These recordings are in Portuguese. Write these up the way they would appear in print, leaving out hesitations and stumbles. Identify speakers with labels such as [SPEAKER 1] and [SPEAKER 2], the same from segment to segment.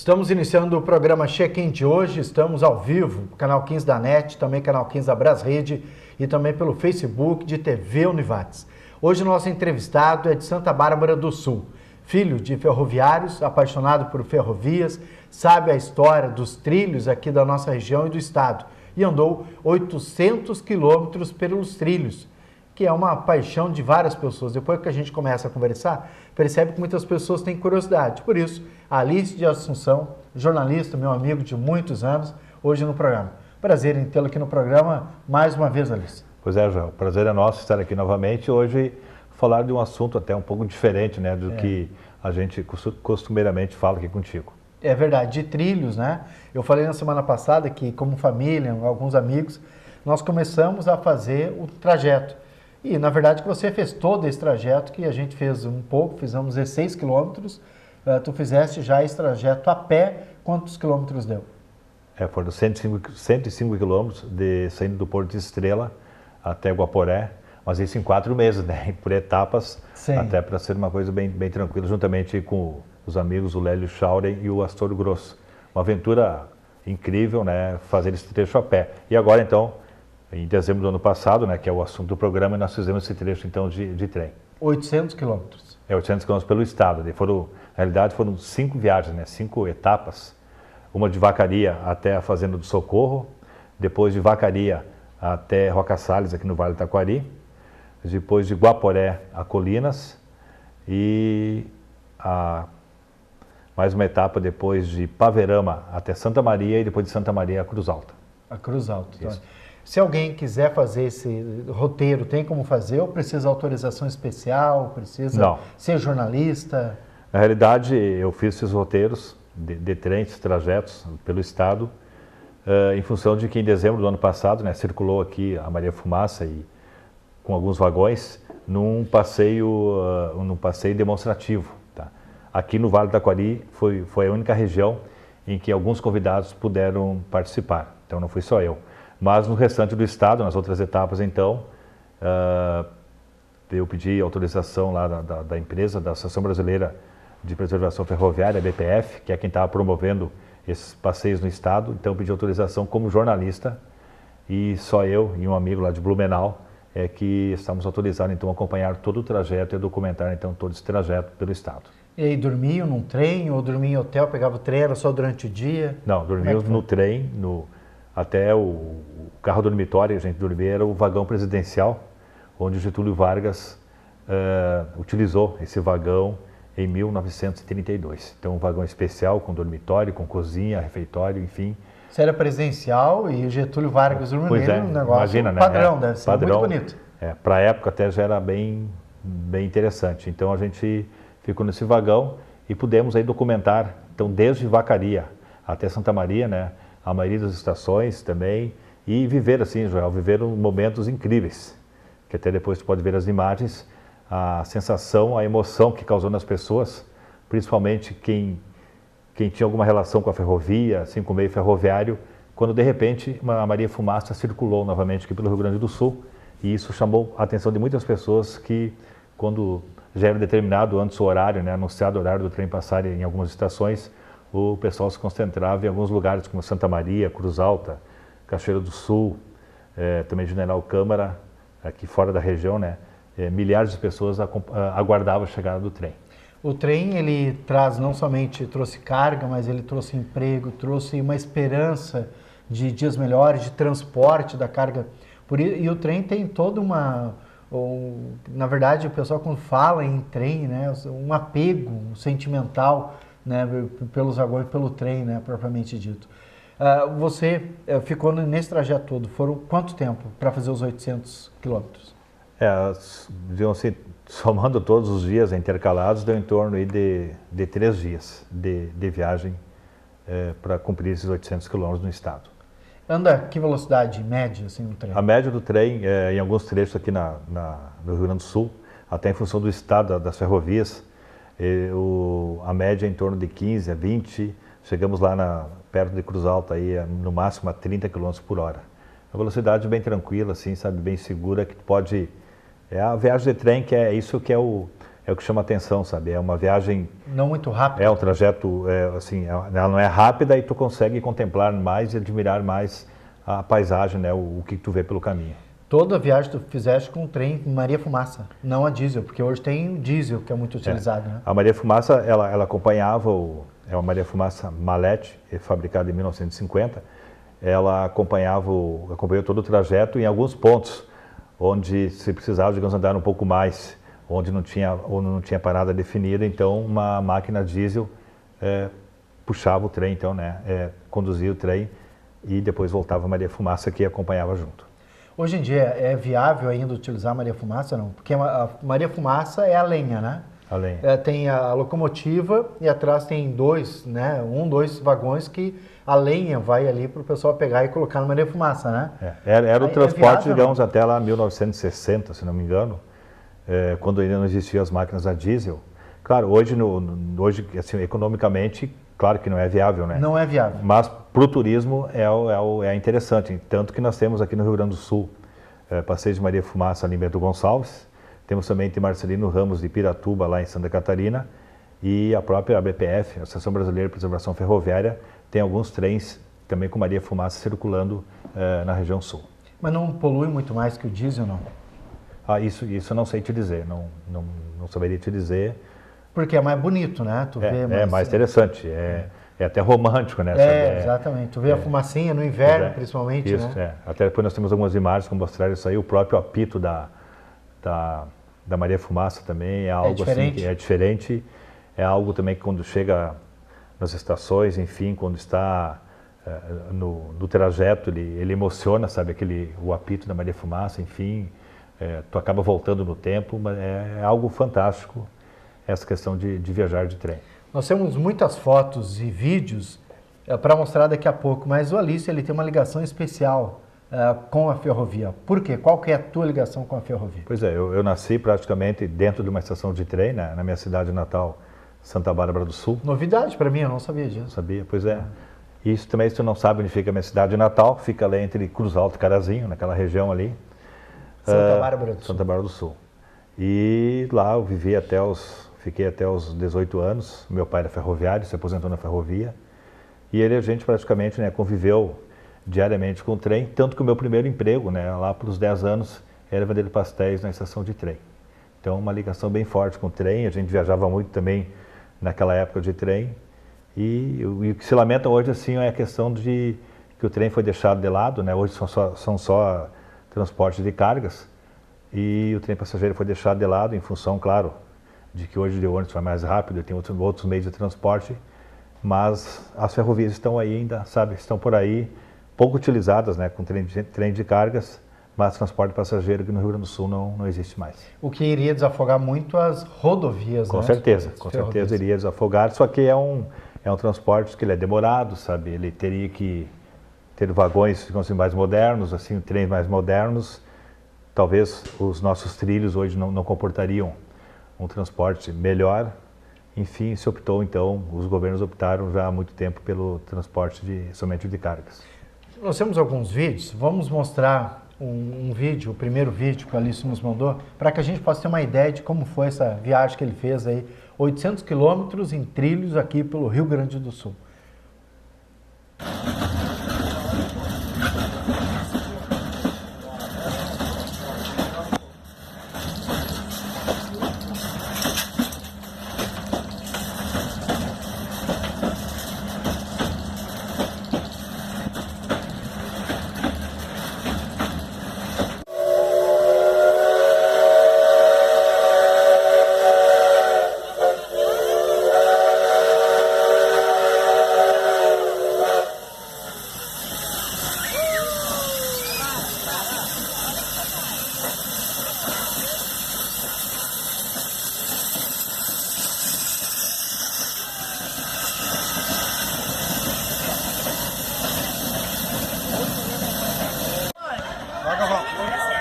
[SPEAKER 1] Estamos iniciando o programa Check-in de hoje, estamos ao vivo, canal 15 da NET, também canal 15 da Brasrede e também pelo Facebook de TV Univates. Hoje o nosso entrevistado é de Santa Bárbara do Sul, filho de ferroviários, apaixonado por ferrovias, sabe a história dos trilhos aqui da nossa região e do estado e andou 800 quilômetros pelos trilhos, que é uma paixão de várias pessoas. Depois que a gente começa a conversar, percebe que muitas pessoas têm curiosidade. Por isso, Alice de Assunção, jornalista, meu amigo de muitos anos, hoje no programa. Prazer em tê-lo aqui no programa mais uma vez, Alice.
[SPEAKER 2] Pois é, João, o prazer é nosso estar aqui novamente. Hoje, falar de um assunto até um pouco diferente, né, do que a gente costumeiramente fala aqui contigo.
[SPEAKER 1] É verdade, de trilhos, né? Eu falei na semana passada que, como família, alguns amigos, nós começamos a fazer o trajeto. E, na verdade, que você fez todo esse trajeto, que a gente fez um pouco, fizemos 16 quilômetros. Tu fizeste já esse trajeto a pé, quantos quilômetros deu?
[SPEAKER 2] Foram 105 quilômetros, saindo do Porto de Estrela até Guaporé, mas isso em 4 meses, né? Por etapas, sim, até para ser uma coisa bem tranquila, juntamente com os amigos, o Lélio Schauren e o Astor Grosso. Uma aventura incrível, né? Fazer esse trecho a pé. E agora, então, em dezembro do ano passado, né, que é o assunto do programa, nós fizemos esse trecho então de trem.
[SPEAKER 1] 800 quilômetros.
[SPEAKER 2] 800 quilômetros pelo estado. Na realidade foram 5 viagens, né, 5 etapas. Uma de Vacaria até a Fazenda do Socorro, depois de Vacaria até Roca Salles, aqui no Vale do Taquari, depois de Guaporé a Colinas e mais uma etapa depois de Paverama até Santa Maria e depois de Santa Maria a Cruz Alta.
[SPEAKER 1] A Cruz Alta. Então. Se alguém quiser fazer esse roteiro, tem como fazer ou precisa autorização especial, precisa ser jornalista?
[SPEAKER 2] Na realidade, eu fiz esses roteiros de trens, trajetos pelo estado, em função de que em dezembro do ano passado, né, circulou aqui a Maria Fumaça e com alguns vagões num passeio demonstrativo. Tá? Aqui no Vale do Taquari foi a única região em que alguns convidados puderam participar, então não fui só eu. Mas no restante do estado, nas outras etapas, então, eu pedi autorização lá da empresa, da Associação Brasileira de Preservação Ferroviária, a BPF, que é quem estava promovendo esses passeios no estado. Então, eu pedi autorização como jornalista e só eu e um amigo lá de Blumenau é que estamos autorizados, então, a acompanhar todo o trajeto e a documentar, então, todo esse trajeto pelo estado.
[SPEAKER 1] E aí, dormiam num trem ou dormiam em hotel, pegava o trem, era só durante o dia?
[SPEAKER 2] Não, dormíamos no trem, até o carro dormitório que a gente dormia era o vagão presidencial, onde o Getúlio Vargas utilizou esse vagão em 1932. Então, um vagão especial com dormitório, com cozinha, refeitório, enfim.
[SPEAKER 1] Isso era presidencial e o Getúlio Vargas dormindo um negócio
[SPEAKER 2] imagina, né?
[SPEAKER 1] Padrão, deve ser muito bonito.
[SPEAKER 2] Para a época até já era bem interessante. Então, a gente ficou nesse vagão e pudemos aí documentar, então, desde Vacaria até Santa Maria, né? A maioria das estações também, e viver assim, Joel, viver momentos incríveis, que até depois tu pode ver as imagens, a sensação, a emoção que causou nas pessoas, principalmente quem tinha alguma relação com a ferrovia, assim, com o meio ferroviário, quando de repente a Maria Fumaça circulou novamente aqui pelo Rio Grande do Sul, e isso chamou a atenção de muitas pessoas que, quando já era determinado antes o horário, né, anunciado o horário do trem passar em algumas estações, o pessoal se concentrava em alguns lugares como Santa Maria, Cruz Alta, Cachoeira do Sul, também General Câmara, aqui fora da região, né? Milhares de pessoas aguardavam a chegada do trem.
[SPEAKER 1] O trem, ele não somente trouxe carga, mas ele trouxe emprego, trouxe uma esperança de dias melhores, de transporte da carga. E o trem tem toda na verdade, o pessoal quando fala em trem, né, um apego sentimental, né, pelos vagões, pelo trem, né, propriamente dito. Você ficou nesse trajeto todo, foram quanto tempo para fazer os 800 quilômetros?
[SPEAKER 2] Assim, somando todos os dias intercalados, deu em torno aí de 3 dias de viagem para cumprir esses 800 quilômetros no estado.
[SPEAKER 1] Anda que velocidade média assim, no trem?
[SPEAKER 2] A média do trem, em alguns trechos aqui no Rio Grande do Sul, até em função do estado das ferrovias, a média é em torno de 15 a 20, chegamos lá perto de Cruz Alta, aí, no máximo a 30 km por hora. Uma velocidade bem tranquila, assim, sabe, bem segura, que pode... a viagem de trem, que é isso que é é o que chama atenção, sabe? É uma viagem...
[SPEAKER 1] Não muito rápida.
[SPEAKER 2] É um trajeto, assim, ela não é rápida e tu consegue contemplar mais e admirar mais a paisagem, né? O que tu vê pelo caminho.
[SPEAKER 1] Toda a viagem tu fizeste com trem Maria Fumaça, não a diesel, porque hoje tem o diesel que é muito utilizado, né?
[SPEAKER 2] A Maria Fumaça, ela acompanhava é uma Maria Fumaça Malete, fabricada em 1950. Ela acompanhou todo o trajeto em alguns pontos onde se precisava, digamos, andar um pouco mais, onde não tinha parada definida, então uma máquina diesel puxava o trem, então, né, conduzia o trem e depois voltava a Maria Fumaça que acompanhava junto.
[SPEAKER 1] Hoje em dia é viável ainda utilizar a Maria Fumaça, não? Porque a Maria Fumaça é a lenha, né?
[SPEAKER 2] A lenha.
[SPEAKER 1] Tem a locomotiva e atrás tem dois vagões que a lenha vai ali para o pessoal pegar e colocar na Maria Fumaça, né?
[SPEAKER 2] Era o transporte, digamos, até lá 1960, se não me engano, quando ainda não existiam as máquinas a diesel. Claro, hoje assim, economicamente, claro que não é viável, né?
[SPEAKER 1] Não é viável.
[SPEAKER 2] Mas para o turismo é interessante. Tanto que nós temos aqui no Rio Grande do Sul, Passeio de Maria Fumaça ali em Bento Gonçalves. Temos também em Marcelino Ramos de Piratuba, lá em Santa Catarina. E a própria ABPF, a Associação Brasileira de Preservação Ferroviária, tem alguns trens também com Maria Fumaça circulando na região sul.
[SPEAKER 1] Mas não polui muito mais que o diesel, não?
[SPEAKER 2] Isso eu não sei te dizer, não saberia te dizer.
[SPEAKER 1] Porque é mais bonito, né? Tu vê
[SPEAKER 2] mais interessante, é até romântico, né?
[SPEAKER 1] Exatamente. Tu vê a fumacinha no inverno, principalmente,
[SPEAKER 2] isso,
[SPEAKER 1] né?
[SPEAKER 2] Até depois nós temos algumas imagens como mostrar isso aí, o próprio apito da Maria Fumaça também é algo assim que é diferente. É algo também que quando chega nas estações, enfim, quando está no trajeto, ele emociona, sabe? O apito da Maria Fumaça, enfim, tu acaba voltando no tempo, mas é algo fantástico essa questão de viajar de trem.
[SPEAKER 1] Nós temos muitas fotos e vídeos para mostrar daqui a pouco, mas o Alício ele tem uma ligação especial com a ferrovia. Por quê? Qual que é a tua ligação com a ferrovia?
[SPEAKER 2] Pois é, eu nasci praticamente dentro de uma estação de trem, né, na minha cidade natal, Santa Bárbara do Sul.
[SPEAKER 1] Novidade para mim, eu não sabia disso.
[SPEAKER 2] Sabia, pois é. Isso também, se tu não sabe onde fica a minha cidade natal, fica ali entre Cruz Alta e Carazinho, naquela região ali.
[SPEAKER 1] Santa Bárbara do Sul.
[SPEAKER 2] Santa Bárbara do Sul. E lá eu fiquei até os 18 anos. Meu pai era ferroviário, se aposentou na ferrovia. E a gente praticamente, né, conviveu diariamente com o trem, tanto que o meu primeiro emprego, né, lá pelos 10 anos, era vender pastéis na estação de trem. Então, uma ligação bem forte com o trem. A gente viajava muito também naquela época de trem. E o que se lamenta hoje, assim, é a questão de que o trem foi deixado de lado, né? Hoje são só transportes de cargas. E o trem passageiro foi deixado de lado em função, claro, de que hoje o ônibus vai mais rápido, tem outros meios de transporte, mas as ferrovias estão aí ainda, sabe, estão por aí, pouco utilizadas, né, com trem de cargas, mas transporte passageiro que no Rio Grande do Sul não existe mais.
[SPEAKER 1] O que iria desafogar muito as rodovias,
[SPEAKER 2] com
[SPEAKER 1] né?
[SPEAKER 2] certeza iria desafogar, só que é um transporte que ele é demorado, sabe, ele teria que ter vagões, digamos assim, mais modernos, assim, trens mais modernos. Talvez os nossos trilhos hoje não comportariam um transporte melhor. Enfim, os governos optaram já há muito tempo pelo transporte somente de cargas.
[SPEAKER 1] Nós temos alguns vídeos, vamos mostrar um vídeo, o primeiro vídeo que o Alício nos mandou, para que a gente possa ter uma ideia de como foi essa viagem que ele fez aí, 800 quilômetros em trilhos aqui pelo Rio Grande do Sul.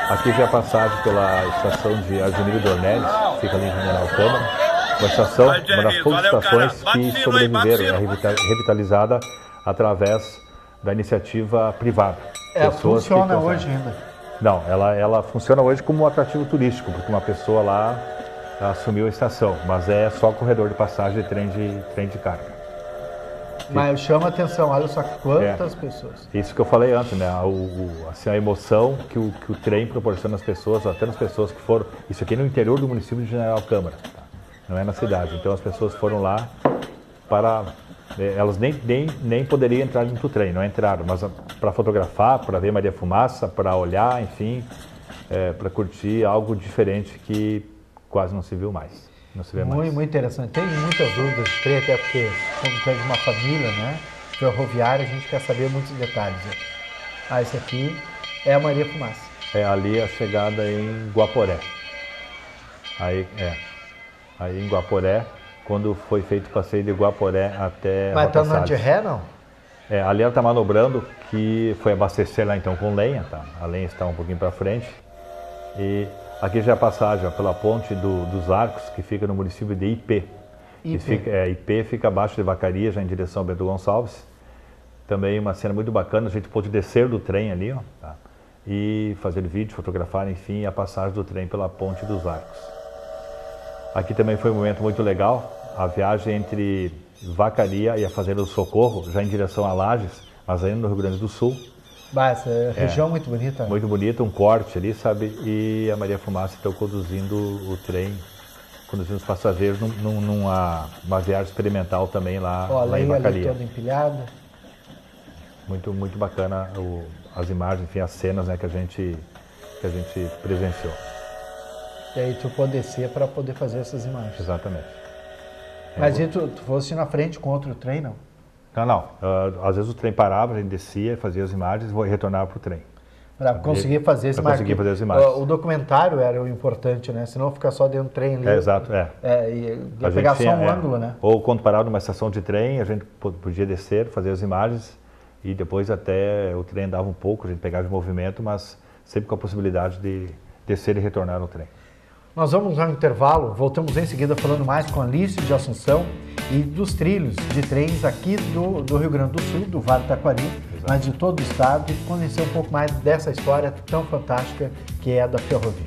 [SPEAKER 2] Aqui já a passagem pela estação de Argemiro Dornelles, fica ali em General Câmara. Uma das poucas estações que sobreviveram, revitalizada através da iniciativa privada.
[SPEAKER 1] Funciona hoje ainda?
[SPEAKER 2] Não, ela funciona hoje como um atrativo turístico, porque uma pessoa lá assumiu a estação, mas é só corredor de passagem de trem de carga.
[SPEAKER 1] Mas chama atenção, olha só quantas pessoas.
[SPEAKER 2] Isso que eu falei antes, né? Assim, a emoção que o trem proporciona às pessoas, até nas pessoas que foram. Isso aqui é no interior do município de General Câmara, tá? Não é na cidade. Então as pessoas foram lá para. Elas nem poderiam entrar dentro do trem, não entraram, mas para fotografar, para ver Maria Fumaça, para olhar, enfim, para curtir algo diferente que quase não se viu mais. Não se vê mais.
[SPEAKER 1] Muito interessante. Tem muitas dúvidas de trem, até porque, como tem uma família, né, ferroviária, a gente quer saber muitos detalhes. Esse aqui é a Maria Fumaça.
[SPEAKER 2] É ali a chegada em Guaporé. Aí em Guaporé, quando foi feito o passeio de Guaporé até
[SPEAKER 1] Mas está andando de ré, não?
[SPEAKER 2] Ali ela está manobrando, que foi abastecer lá então com lenha, tá? A lenha está um pouquinho para frente. E aqui já é a passagem pela ponte dos Arcos, que fica no município de Ipê. Ipê fica abaixo de Vacaria, já em direção ao Bento Gonçalves. Também uma cena muito bacana, a gente pôde descer do trem ali, ó, tá? E fazer vídeo, fotografar, enfim, a passagem do trem pela ponte dos Arcos. Aqui também foi um momento muito legal, a viagem entre Vacaria e a Fazenda do Socorro, já em direção a Lages, mas ainda no Rio Grande do Sul.
[SPEAKER 1] Essa região muito bonita.
[SPEAKER 2] Muito bonita, um corte ali, sabe? E a Maria Fumaça então conduzindo o trem, conduzindo os passageiros numa viagem experimental também lá em Vacaria.
[SPEAKER 1] Toda empilhada.
[SPEAKER 2] Muito bacana as imagens, enfim, as cenas, né, que a gente presenciou.
[SPEAKER 1] E aí tu pode descer para poder fazer essas imagens.
[SPEAKER 2] Exatamente.
[SPEAKER 1] Mas e tu fosse na frente com outro trem, não?
[SPEAKER 2] Não. Às vezes o trem parava, a gente descia, fazia as imagens e retornava para o trem.
[SPEAKER 1] Para conseguir fazer as imagens.
[SPEAKER 2] Conseguir fazer as imagens.
[SPEAKER 1] O documentário era o importante, né? Senão ficar só dentro do trem ali.
[SPEAKER 2] Exato,
[SPEAKER 1] ia pegar só um ângulo, né?
[SPEAKER 2] Ou quando parava numa estação de trem, a gente podia descer, fazer as imagens e depois até o trem andava um pouco, a gente pegava de movimento, mas sempre com a possibilidade de descer e retornar no trem.
[SPEAKER 1] Nós vamos ao intervalo, voltamos em seguida falando mais com a Alice de Assunção e dos trilhos de trens aqui do Rio Grande do Sul, do Vale do Taquari, mas de todo o estado, e conhecer um pouco mais dessa história tão fantástica que é a da ferrovia.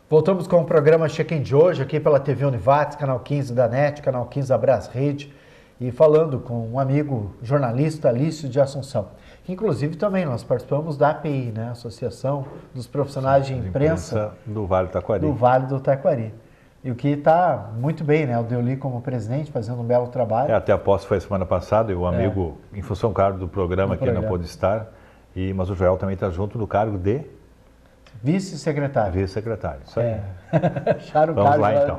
[SPEAKER 1] Voltamos com o programa Check-in de hoje, aqui pela TV Univates, canal 15 da NET, canal 15 da Brasrede, e falando com um amigo jornalista, Alício de Assunção, que inclusive também nós participamos da API, né? Associação dos Profissionais de Imprensa
[SPEAKER 2] do Vale do Taquari.
[SPEAKER 1] Do Vale do Taquari. E o que está muito bem, né? O Deoli como presidente, fazendo um belo trabalho.
[SPEAKER 2] Até a posse foi semana passada, e o amigo, em função, claro, do programa que não pôde estar, mas o Joel também está junto no cargo de...
[SPEAKER 1] Vice-secretário.
[SPEAKER 2] Vice-secretário, isso aí.
[SPEAKER 1] Vamos
[SPEAKER 2] lá, então.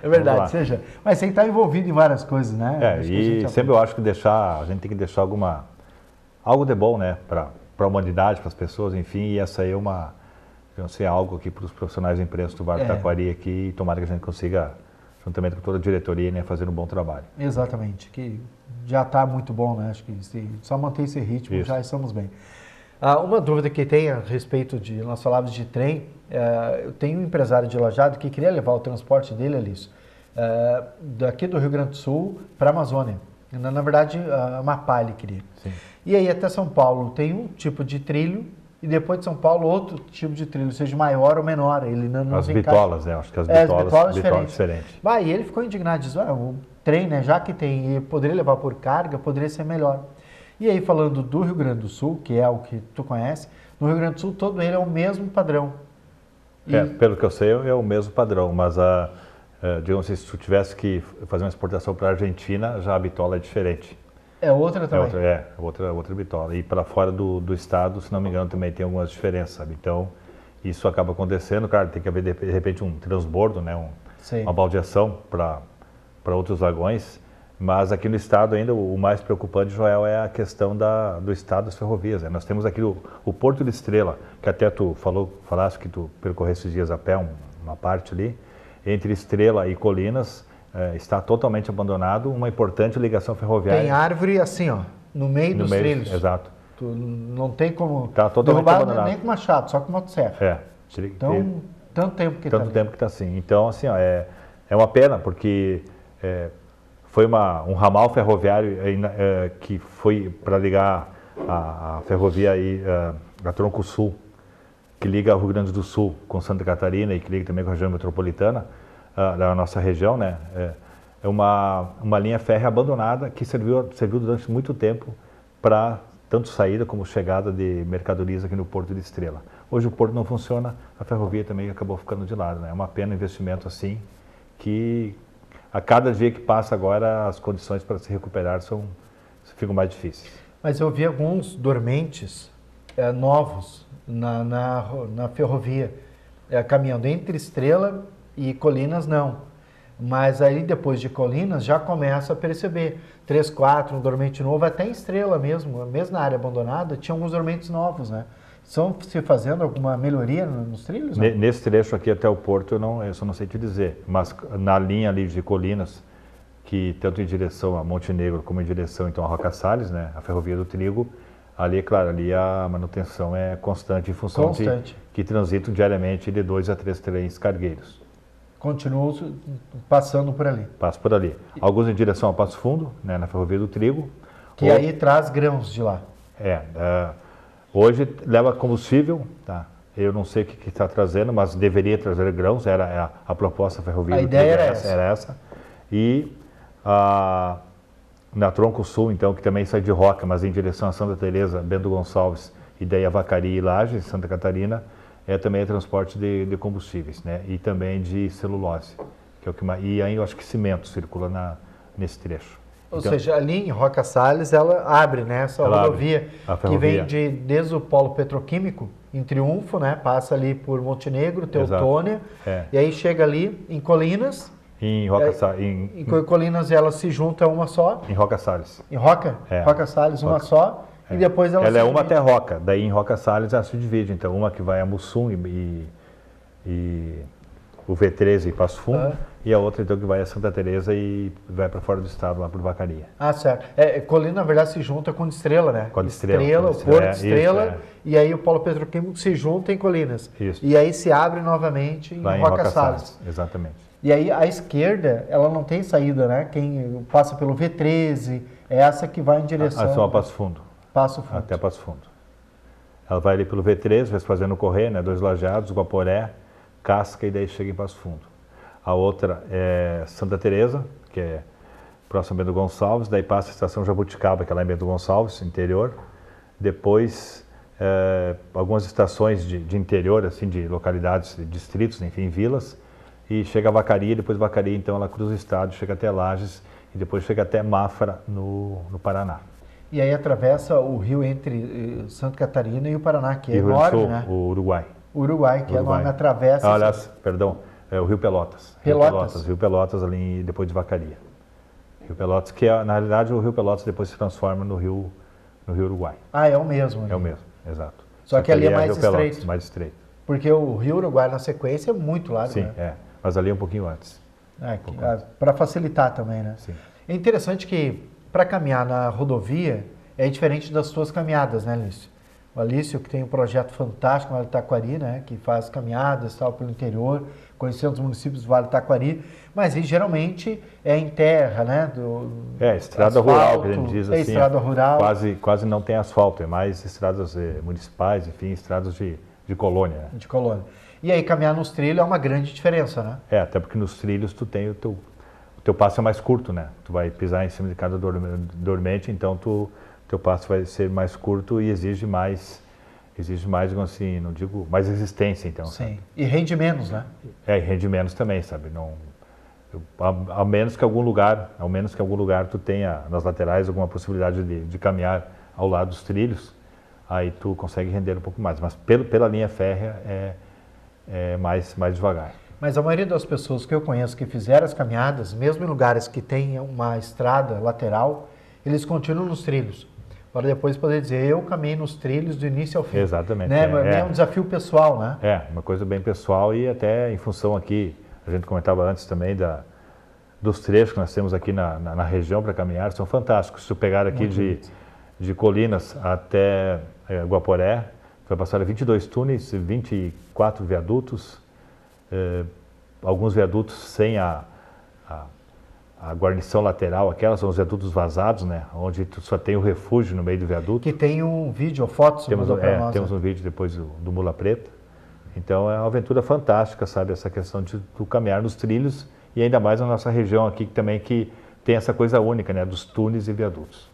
[SPEAKER 1] É verdade, seja. Mas tem que estar envolvido em várias coisas, né?
[SPEAKER 2] E sempre eu acho que a gente tem que deixar algo de bom, né? Para a humanidade, para as pessoas, enfim, e essa aí é algo aqui para os profissionais de imprensa do Vale do Taquari aqui, e tomara que a gente consiga, juntamente com toda a diretoria, né, fazer um bom trabalho. Exatamente,
[SPEAKER 1] que já está muito bom, né? Acho que só manter esse ritmo, já estamos bem. Uma dúvida que tem a respeito de, nós falávamos de trem, eu tenho um empresário de Lajeado que queria levar o transporte dele, Alício, daqui do Rio Grande do Sul para a Amazônia. Na verdade, Amapá ele queria.
[SPEAKER 2] Sim.
[SPEAKER 1] E aí até São Paulo tem um tipo de trilho e depois de São Paulo outro tipo de trilho, seja maior ou menor. Ele não
[SPEAKER 2] as bitolas, né? Acho que as bitolas diferentes.
[SPEAKER 1] E ele ficou indignado, diz, o trem, né, já que tem, e poderia levar por carga, poderia ser melhor. E aí, falando do Rio Grande do Sul, que é o que tu conhece, no Rio Grande do Sul todo ele é o mesmo padrão.
[SPEAKER 2] Pelo que eu sei, é o mesmo padrão, mas digamos, se tu tivesse que fazer uma exportação para a Argentina, já a bitola é diferente.
[SPEAKER 1] É outra também?
[SPEAKER 2] Outra bitola. E para fora do estado, se não me engano, também tem algumas diferenças, sabe? Então, isso acaba acontecendo, cara, tem que haver de repente um transbordo, né? Uma baldeação para outros vagões. Mas aqui no estado ainda o mais preocupante, Joel, é a questão do estado das ferrovias. Né? Nós temos aqui o Porto de Estrela, que até tu falaste que tu percorreste esses dias a pé, uma parte ali, entre Estrela e Colinas, está totalmente abandonado, uma importante ligação ferroviária.
[SPEAKER 1] Tem árvore assim, ó, no meio dos trilhos.
[SPEAKER 2] Exato.
[SPEAKER 1] Tu não tem como
[SPEAKER 2] tá totalmente abandonado.
[SPEAKER 1] Nem com machado, só com motosserra. Então, tanto tempo que está
[SPEAKER 2] assim. Então, assim, ó, é uma pena, porque... foi um ramal ferroviário que foi para ligar a ferrovia aí, a Tronco Sul, que liga o Rio Grande do Sul com Santa Catarina e que liga também com a região metropolitana da nossa região, né? É uma linha férrea abandonada que serviu durante muito tempo para tanto saída como chegada de mercadorias aqui no Porto de Estrela. Hoje o porto não funciona, a ferrovia também acabou ficando de lado, né? É uma pena investimento assim, que a cada dia que passa agora as condições para se recuperar ficam mais difíceis.
[SPEAKER 1] Mas eu vi alguns dormentes novos na ferrovia, caminhando entre Estrela e Colinas, não. Mas aí depois de Colinas já começa a perceber 3, 4, um dormente novo, até em Estrela mesmo na área abandonada, tinha alguns dormentes novos, né? Estão se fazendo alguma melhoria nos trilhos? Não?
[SPEAKER 2] Nesse trecho aqui até o Porto eu só não sei te dizer, mas na linha ali de Colinas, que tanto em direção a Montenegro como em direção então a Roca Salles, né, a Ferrovia do Trigo, ali, claro, ali a manutenção é constante em função de que transitam diariamente de 2 a 3 trens cargueiros.
[SPEAKER 1] Continuam passando por ali.
[SPEAKER 2] Passa por ali. Alguns em direção a Passo Fundo, né, na Ferrovia do Trigo.
[SPEAKER 1] Que aí traz grãos de lá.
[SPEAKER 2] Hoje leva combustível, tá? Eu não sei o que está trazendo, mas deveria trazer grãos, era a proposta da Ferrovia do Trigo.
[SPEAKER 1] A ideia era essa.
[SPEAKER 2] E na Tronco Sul, então, que também sai de Roca, mas em direção a Santa Teresa, Bento Gonçalves, e daí a Vacaria e Lages, Santa Catarina, também é transporte de combustíveis, né? E também de celulose, que é o que mais, e aí eu acho que cimento circula nesse trecho.
[SPEAKER 1] Ou seja, ali em Roca Salles ela abre, né, essa rodovia que vem desde o polo petroquímico, em Triunfo, né, passa ali por Montenegro, Teutônia, e aí chega ali em Colinas.
[SPEAKER 2] Em Roca Salles.
[SPEAKER 1] Em Colinas ela se junta a uma só.
[SPEAKER 2] Em Roca Salles.
[SPEAKER 1] Em Roca? Roca Salles, uma só. E depois ela
[SPEAKER 2] é uma até Roca, daí em Roca Salles ela se divide, então uma que vai a Mussum e o V13 e Passo Fundo, e a outra então que vai a Santa Teresa e vai para fora do estado, lá por Vacaria.
[SPEAKER 1] Ah, certo. Colina na verdade se junta com Estrela, né?
[SPEAKER 2] Com Estrela,
[SPEAKER 1] o Porto de Estrela, e aí o polo petroquímico se junta em Colinas.
[SPEAKER 2] Isso.
[SPEAKER 1] E aí se abre novamente em Roca Salles.
[SPEAKER 2] Exatamente.
[SPEAKER 1] E aí a esquerda, ela não tem saída, né? Quem passa pelo V13, é essa que vai em direção...
[SPEAKER 2] Só a Passo Fundo.
[SPEAKER 1] Passo Fundo.
[SPEAKER 2] Até Passo Fundo. Ela vai ali pelo V13, vai se fazendo correr, né? 2 Lajeados, Guaporé, Casca e daí chega em Passo Fundo. A outra é Santa Teresa, que é próximo a Bento Gonçalves, daí passa a estação Jabuticaba, que é lá em Bento Gonçalves, interior. Depois, algumas estações de interior, assim, de localidades, de distritos, enfim, vilas. E chega a Vacaria, depois Vacaria, então ela cruza o estado, chega até Lages e depois chega até Mafra, no Paraná.
[SPEAKER 1] E aí atravessa o rio entre Santa Catarina e o Paraná, que é enorme, né?
[SPEAKER 2] O Uruguai.
[SPEAKER 1] O Uruguai, que é enorme, atravessa...
[SPEAKER 2] aliás, perdão, é o Rio Pelotas. Rio Pelotas ali depois de Vacaria. Rio Pelotas, que na realidade o Rio Pelotas depois se transforma no Rio Uruguai.
[SPEAKER 1] Ah, é o mesmo.
[SPEAKER 2] É o mesmo, exato.
[SPEAKER 1] Só que ali é mais estreito.
[SPEAKER 2] Pelotas, mais estreito.
[SPEAKER 1] Porque o Rio Uruguai na sequência é muito largo,
[SPEAKER 2] Sim,
[SPEAKER 1] né?
[SPEAKER 2] Mas ali é um pouquinho antes.
[SPEAKER 1] Para facilitar também, né?
[SPEAKER 2] Sim.
[SPEAKER 1] É interessante que para caminhar na rodovia é diferente das suas caminhadas, né, Alício? O Alício, que tem um projeto fantástico no Vale do Taquari, né, que faz caminhadas tal, pelo interior, conhecendo os municípios do Vale do Taquari, mas geralmente é em terra, né?
[SPEAKER 2] Estrada rural, que a gente diz assim.
[SPEAKER 1] Estrada rural.
[SPEAKER 2] Quase não tem asfalto, é mais estradas municipais, enfim, estradas de colônia. Né?
[SPEAKER 1] De colônia. E aí caminhar nos trilhos é uma grande diferença, né?
[SPEAKER 2] Até porque nos trilhos tu tem o teu passo é mais curto, né? Tu vai pisar em cima de cada dormente, então teu passo vai ser mais curto e exige mais, digamos assim, não digo mais resistência, então.
[SPEAKER 1] Sim.
[SPEAKER 2] Sabe?
[SPEAKER 1] E rende menos, né?
[SPEAKER 2] E rende menos também, sabe? Não, ao menos que algum lugar tu tenha nas laterais alguma possibilidade de caminhar ao lado dos trilhos, aí tu consegue render um pouco mais. Mas pela linha férrea é mais devagar.
[SPEAKER 1] Mas a maioria das pessoas que eu conheço que fizeram as caminhadas, mesmo em lugares que tem uma estrada lateral, eles continuam nos trilhos. Para depois poder dizer, eu caminhei nos trilhos do início ao fim.
[SPEAKER 2] Exatamente.
[SPEAKER 1] Né? É um desafio pessoal, né?
[SPEAKER 2] Uma coisa bem pessoal e até em função aqui, a gente comentava antes também dos trechos que nós temos aqui na região para caminhar, são fantásticos. Se tu pegar aqui de Colinas até Guaporé, vai passar 22 túneis, 24 viadutos, alguns viadutos sem a guarnição lateral, aquelas são os viadutos vazados, né? Onde tu só tem o refúgio no meio do viaduto.
[SPEAKER 1] Que tem um vídeo ou foto,
[SPEAKER 2] temos um vídeo depois do Mula Preta. Então é uma aventura fantástica, sabe? Essa questão de tu caminhar nos trilhos e ainda mais na nossa região aqui também que tem essa coisa única, né? Dos túneis e viadutos.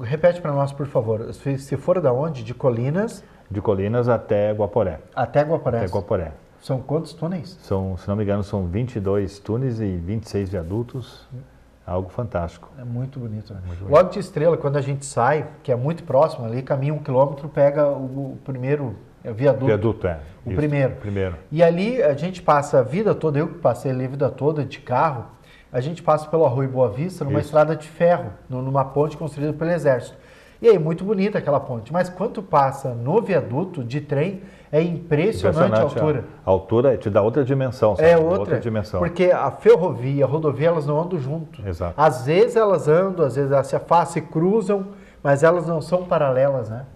[SPEAKER 1] Repete para nós, por favor. Se for da onde? De Colinas?
[SPEAKER 2] De Colinas até Guaporé.
[SPEAKER 1] Até Guaporé?
[SPEAKER 2] Até Guaporé.
[SPEAKER 1] São quantos túneis?
[SPEAKER 2] São, se não me engano, são 22 túneis e 26 viadutos. Algo fantástico.
[SPEAKER 1] É muito bonito, né?
[SPEAKER 2] Muito bonito.
[SPEAKER 1] Logo de Estrela, quando a gente sai, que é muito próximo ali, caminha 1 quilômetro, pega o primeiro viaduto.
[SPEAKER 2] Viaduto,
[SPEAKER 1] O
[SPEAKER 2] isso,
[SPEAKER 1] primeiro.
[SPEAKER 2] Primeiro.
[SPEAKER 1] E ali a gente passa a vida toda, eu que passei ali a vida toda de carro, a gente passa pelo Arroio Boa Vista, numa estrada de ferro, numa ponte construída pelo Exército. E aí, muito bonita aquela ponte, mas quando passa no viaduto de trem, é impressionante a altura.
[SPEAKER 2] A altura te dá outra dimensão, sabe?
[SPEAKER 1] É outra
[SPEAKER 2] dimensão.
[SPEAKER 1] Porque a ferrovia e a rodovia, elas não andam junto.
[SPEAKER 2] Exato.
[SPEAKER 1] Às vezes elas andam, às vezes elas se afastam e cruzam, mas elas não são paralelas, né?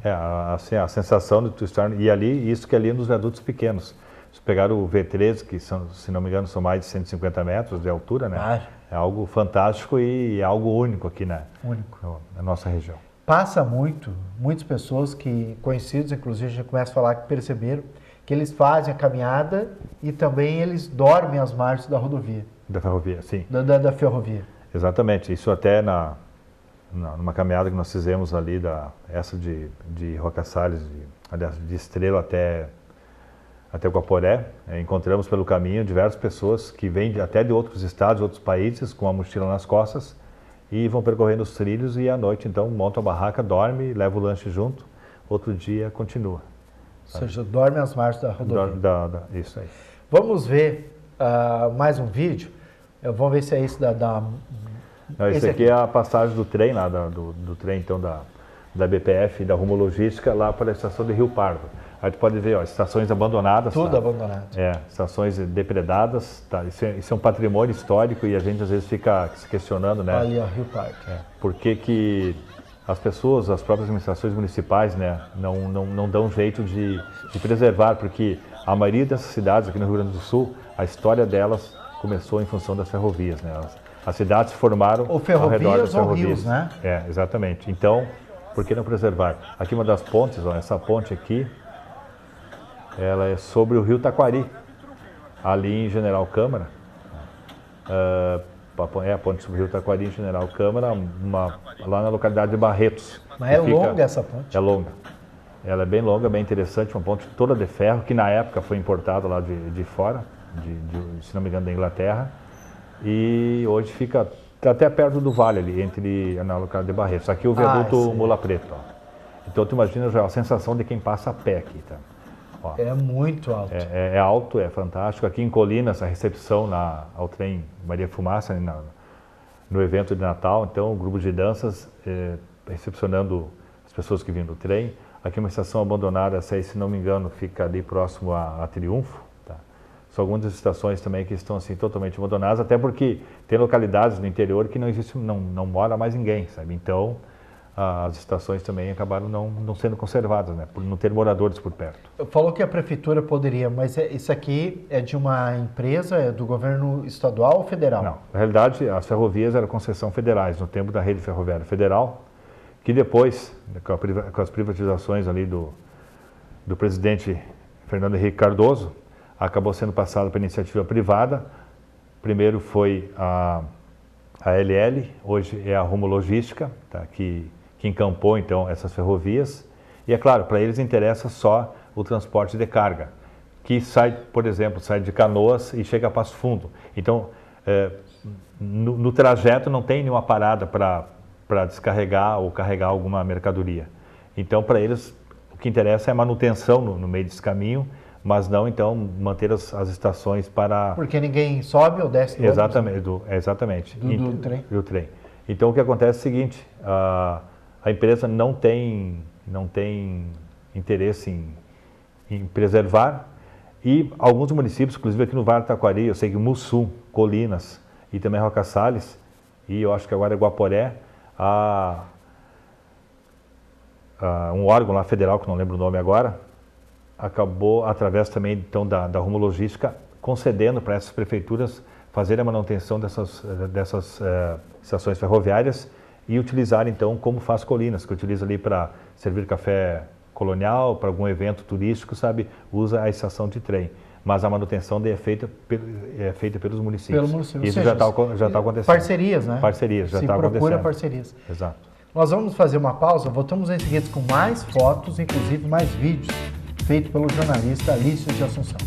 [SPEAKER 2] Assim, a sensação de tu estar... E ali, isso que é ali nos viadutos pequenos. Se pegar o V13, que são, se não me engano, são mais de 150 metros de altura, né? É algo fantástico e é algo único aqui, né?
[SPEAKER 1] Único.
[SPEAKER 2] Na nossa região.
[SPEAKER 1] Passa muitas pessoas conhecidos, inclusive, a gente começa a falar que perceberam que eles fazem a caminhada e também eles dormem às margens da rodovia.
[SPEAKER 2] Da ferrovia, sim.
[SPEAKER 1] Da ferrovia.
[SPEAKER 2] Exatamente. Isso até numa caminhada que nós fizemos ali, essa de Roca Salles, aliás, de Estrela até Guaporé, encontramos pelo caminho diversas pessoas que vêm até de outros estados, outros países, com a mochila nas costas, e vão percorrendo os trilhos e à noite, então, montam a barraca, dorme, leva o lanche junto, outro dia continua.
[SPEAKER 1] Ou seja, dorme às margens da rodovia.
[SPEAKER 2] Isso aí.
[SPEAKER 1] Vamos ver mais um vídeo. Vamos ver se é esse
[SPEAKER 2] Não, esse aqui é a passagem do trem, lá do trem, então, da BPF, da Rumo Logística, lá para a estação de Rio Pardo. Aí tu pode ver, ó, estações abandonadas.
[SPEAKER 1] Tudo abandonado.
[SPEAKER 2] Estações depredadas. Tá? Isso é um patrimônio histórico e a gente às vezes fica se questionando, né?
[SPEAKER 1] Ali, ó, Rio Pardo.
[SPEAKER 2] Por que as pessoas, as próprias administrações municipais, né, não dão jeito de preservar, porque a maioria dessas cidades aqui no Rio Grande do Sul, a história delas começou em função das ferrovias, né? As cidades se formaram ao redor das ferrovias.
[SPEAKER 1] Ou rios, né?
[SPEAKER 2] Exatamente. Então, por que não preservar? Aqui uma das pontes, ó, essa ponte aqui, ela é sobre o rio Taquari, ali em General Câmara. A ponte sobre o rio Taquari em General Câmara, lá na localidade de Barretos.
[SPEAKER 1] Mas é longa essa ponte?
[SPEAKER 2] É longa. Ela é bem longa, bem interessante, uma ponte toda de ferro, que na época foi importada lá de fora, se não me engano, da Inglaterra. E hoje fica até perto do vale ali, na localidade de Barretos. Aqui é o viaduto Mula Preta. Ó. Então tu imagina já a sensação de quem passa a pé aqui, tá? Ó,
[SPEAKER 1] é muito alto.
[SPEAKER 2] É alto, é fantástico. Aqui em Colinas, a recepção ao trem Maria Fumaça, no evento de Natal, então o grupo de danças recepcionando as pessoas que vinham do trem. Aqui uma estação abandonada, se não me engano, fica ali próximo a Triunfo. Tá? São algumas estações também que estão assim totalmente abandonadas, até porque tem localidades no interior que não mora mais ninguém, sabe? Então as estações também acabaram não sendo conservadas, né? Por não ter moradores por perto.
[SPEAKER 1] Falou que a prefeitura poderia, mas isso aqui é de uma empresa, é do governo estadual ou federal?
[SPEAKER 2] Não, na realidade as ferrovias eram concessão federais no tempo da rede ferroviária federal, que depois, com as privatizações ali do presidente Fernando Henrique Cardoso, acabou sendo passado para iniciativa privada. Primeiro foi a LL, hoje é a Rumo Logística, tá? que encampou então essas ferrovias. E é claro, para eles interessa só o transporte de carga, que sai, por exemplo, sai de Canoas e chega a Passo Fundo. Então, no trajeto não tem nenhuma parada para descarregar ou carregar alguma mercadoria. Então, para eles, o que interessa é a manutenção no meio desse caminho, mas não, então, manter as estações para... Porque ninguém sobe ou desce do Exatamente. Do trem. Então, o que acontece é o seguinte, a empresa não tem interesse em preservar, e alguns municípios, inclusive aqui no Vale do Taquari, eu sei que Mussum, Colinas e também Roca Salles, e eu acho que agora é Guaporé, um órgão lá federal, que não lembro o nome agora, acabou, através também então da Rumo Logística, concedendo para essas prefeituras fazer a manutenção dessas estações ferroviárias e utilizar então como faz Colinas, que utiliza ali para servir café colonial, para algum evento turístico, sabe, usa a estação de trem. Mas a manutenção é feita pelos municípios.
[SPEAKER 1] Pelo município.
[SPEAKER 2] Isso já está acontecendo.
[SPEAKER 1] Parcerias, né?
[SPEAKER 2] Parcerias, já está acontecendo.
[SPEAKER 1] Se procura parcerias.
[SPEAKER 2] Exato.
[SPEAKER 1] Nós vamos fazer uma pausa, voltamos em seguida com mais fotos, inclusive mais vídeos, feitos pelo jornalista Alício de Assunção.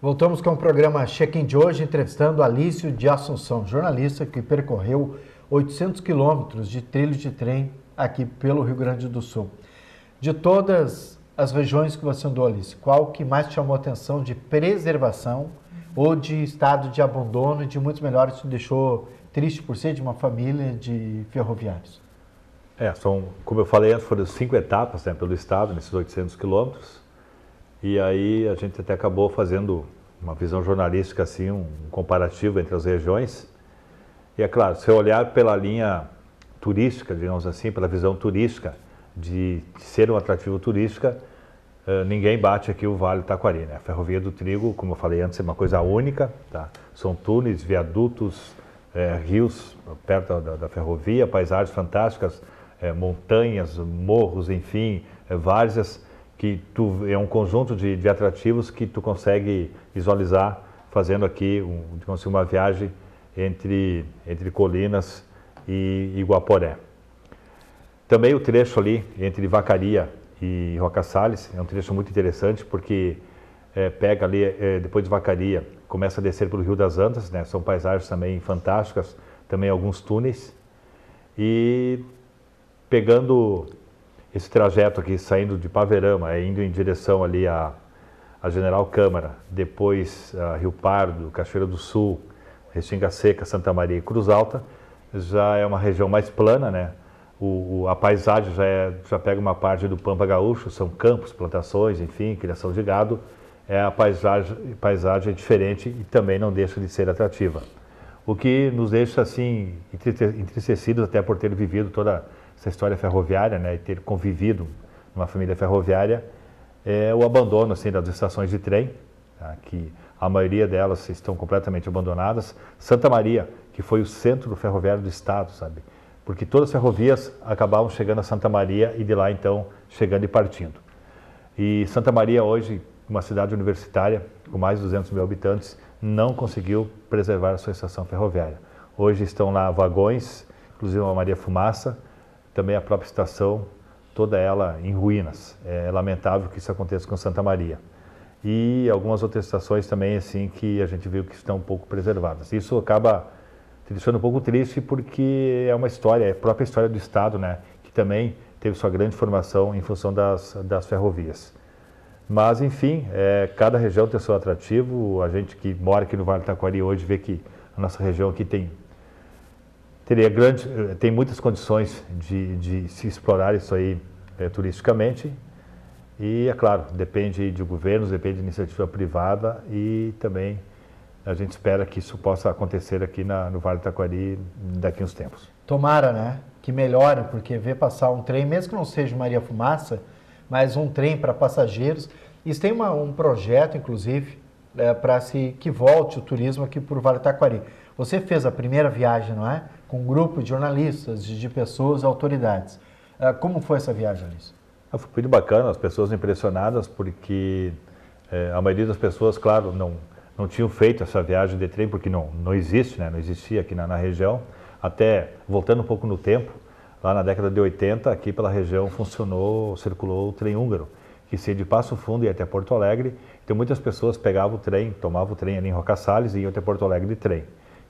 [SPEAKER 1] Voltamos com o programa Check-in de hoje, entrevistando Alício de Assunção, jornalista que percorreu 800 quilômetros de trilho de trem aqui pelo Rio Grande do Sul. De todas as regiões que você andou, Alício, qual que mais te chamou a atenção de preservação ou de estado de abandono e de muitos melhores te deixou triste por ser de uma família de ferroviários?
[SPEAKER 2] Como eu falei antes, foram 5 etapas, né, pelo estado, nesses 800 quilômetros. E aí a gente até acabou fazendo uma visão jornalística, assim, um comparativo entre as regiões. E é claro, se eu olhar pela linha turística, digamos assim, pela visão turística, de ser um atrativo turístico, ninguém bate aqui o Vale do Taquari, né? A Ferrovia do Trigo, como eu falei antes, é uma coisa única, tá? São túneis, viadutos, rios perto da ferrovia, paisagens fantásticas, montanhas, morros, enfim, várzeas, que é um conjunto de atrativos que tu consegue visualizar fazendo aqui digamos assim, uma viagem entre Colinas e Iguaporé. Também o trecho ali entre Vacaria e Roca Salles é um trecho muito interessante porque pega ali, depois de Vacaria, começa a descer pelo Rio das Antas, né? São paisagens também fantásticas, também alguns túneis. E pegando esse trajeto aqui, saindo de Paverama, indo em direção ali a General Câmara, depois a Rio Pardo, Cachoeira do Sul, Restinga Seca, Santa Maria e Cruz Alta, já é uma região mais plana, né? A paisagem já pega uma parte do Pampa Gaúcho, são campos, plantações, enfim, criação de gado. A paisagem é diferente e também não deixa de ser atrativa. O que nos deixa, assim, entristecidos até por ter vivido toda essa história ferroviária, né, e ter convivido numa família ferroviária, é o abandono, assim, das estações de trem, tá, que a maioria delas estão completamente abandonadas. Santa Maria, que foi o centro ferroviário do estado, sabe? Porque todas as ferrovias acabavam chegando a Santa Maria e de lá, então, chegando e partindo. E Santa Maria, hoje, uma cidade universitária, com mais de 200 mil habitantes, não conseguiu preservar a sua estação ferroviária. Hoje estão lá vagões, inclusive a Maria Fumaça, também a própria estação, toda ela em ruínas. É lamentável que isso aconteça com Santa Maria. E algumas outras estações também, assim, que a gente viu que estão um pouco preservadas. Isso acaba te deixando um pouco triste porque é uma história, é a própria história do estado, né, que também teve sua grande formação em função das ferrovias. Mas, enfim, cada região tem seu atrativo. A gente que mora aqui no Vale do Taquari hoje vê que a nossa região aqui tem muitas condições de se explorar isso aí turisticamente. E, é claro, depende de governos, depende de iniciativa privada e também a gente espera que isso possa acontecer aqui no Vale do Taquari daqui a uns tempos.
[SPEAKER 1] Tomara, né? Que melhore, porque ver passar um trem, mesmo que não seja Maria Fumaça, mas um trem para passageiros. Isso tem um projeto, inclusive, para que volte o turismo aqui para o Vale do Taquari. Você fez a primeira viagem, não é? Com um grupo de jornalistas, de pessoas, autoridades. Como foi essa viagem, Alício?
[SPEAKER 2] Foi muito bacana, as pessoas impressionadas, porque a maioria das pessoas, claro, não tinham feito essa viagem de trem, porque não existe, né? Não existia aqui na região. Até, voltando um pouco no tempo, lá na década de 80, aqui pela região circulou o trem húngaro, que ia de Passo Fundo e ia até Porto Alegre. Então muitas pessoas pegavam o trem, tomavam o trem ali em Roca Salles e iam até Porto Alegre de trem.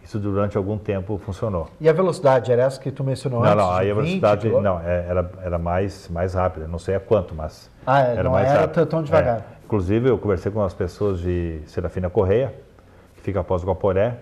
[SPEAKER 2] Isso durante algum tempo funcionou.
[SPEAKER 1] E a velocidade era essa que tu mencionou antes?
[SPEAKER 2] Não, aí a velocidade era mais rápida, não sei a quanto, mas era mais rápida.
[SPEAKER 1] Não era tão devagar.
[SPEAKER 2] Inclusive eu conversei com as pessoas de Serafina Correia, que fica após Guaporé.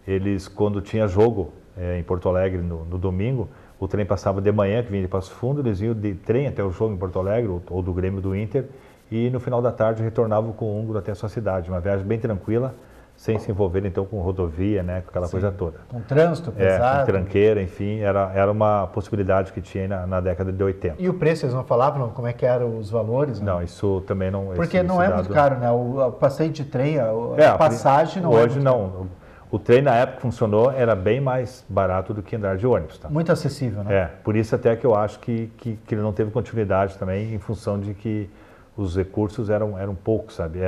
[SPEAKER 2] Eles, quando tinha jogo em Porto Alegre no domingo, o trem passava de manhã, que vinha de Passo Fundo, eles iam de trem até o jogo em Porto Alegre, ou do Grêmio do Inter, e no final da tarde retornavam com o húngaro até a sua cidade. Uma viagem bem tranquila, sem se envolver então com rodovia, né, com aquela coisa toda.
[SPEAKER 1] Com trânsito pesado.
[SPEAKER 2] Com tranqueira, enfim, era uma possibilidade que tinha na década de 80.
[SPEAKER 1] E o preço, eles não falavam como é que eram os valores? Né?
[SPEAKER 2] Não, isso também não...
[SPEAKER 1] Porque não é muito caro, né? O passeio de trem, a passagem não
[SPEAKER 2] hoje
[SPEAKER 1] é muito
[SPEAKER 2] não. Caro. O trem na época que funcionou era bem mais barato do que andar de ônibus. Tá?
[SPEAKER 1] Muito acessível, né?
[SPEAKER 2] Por isso até que eu acho que ele não teve continuidade também, em função de que os recursos eram poucos, sabe?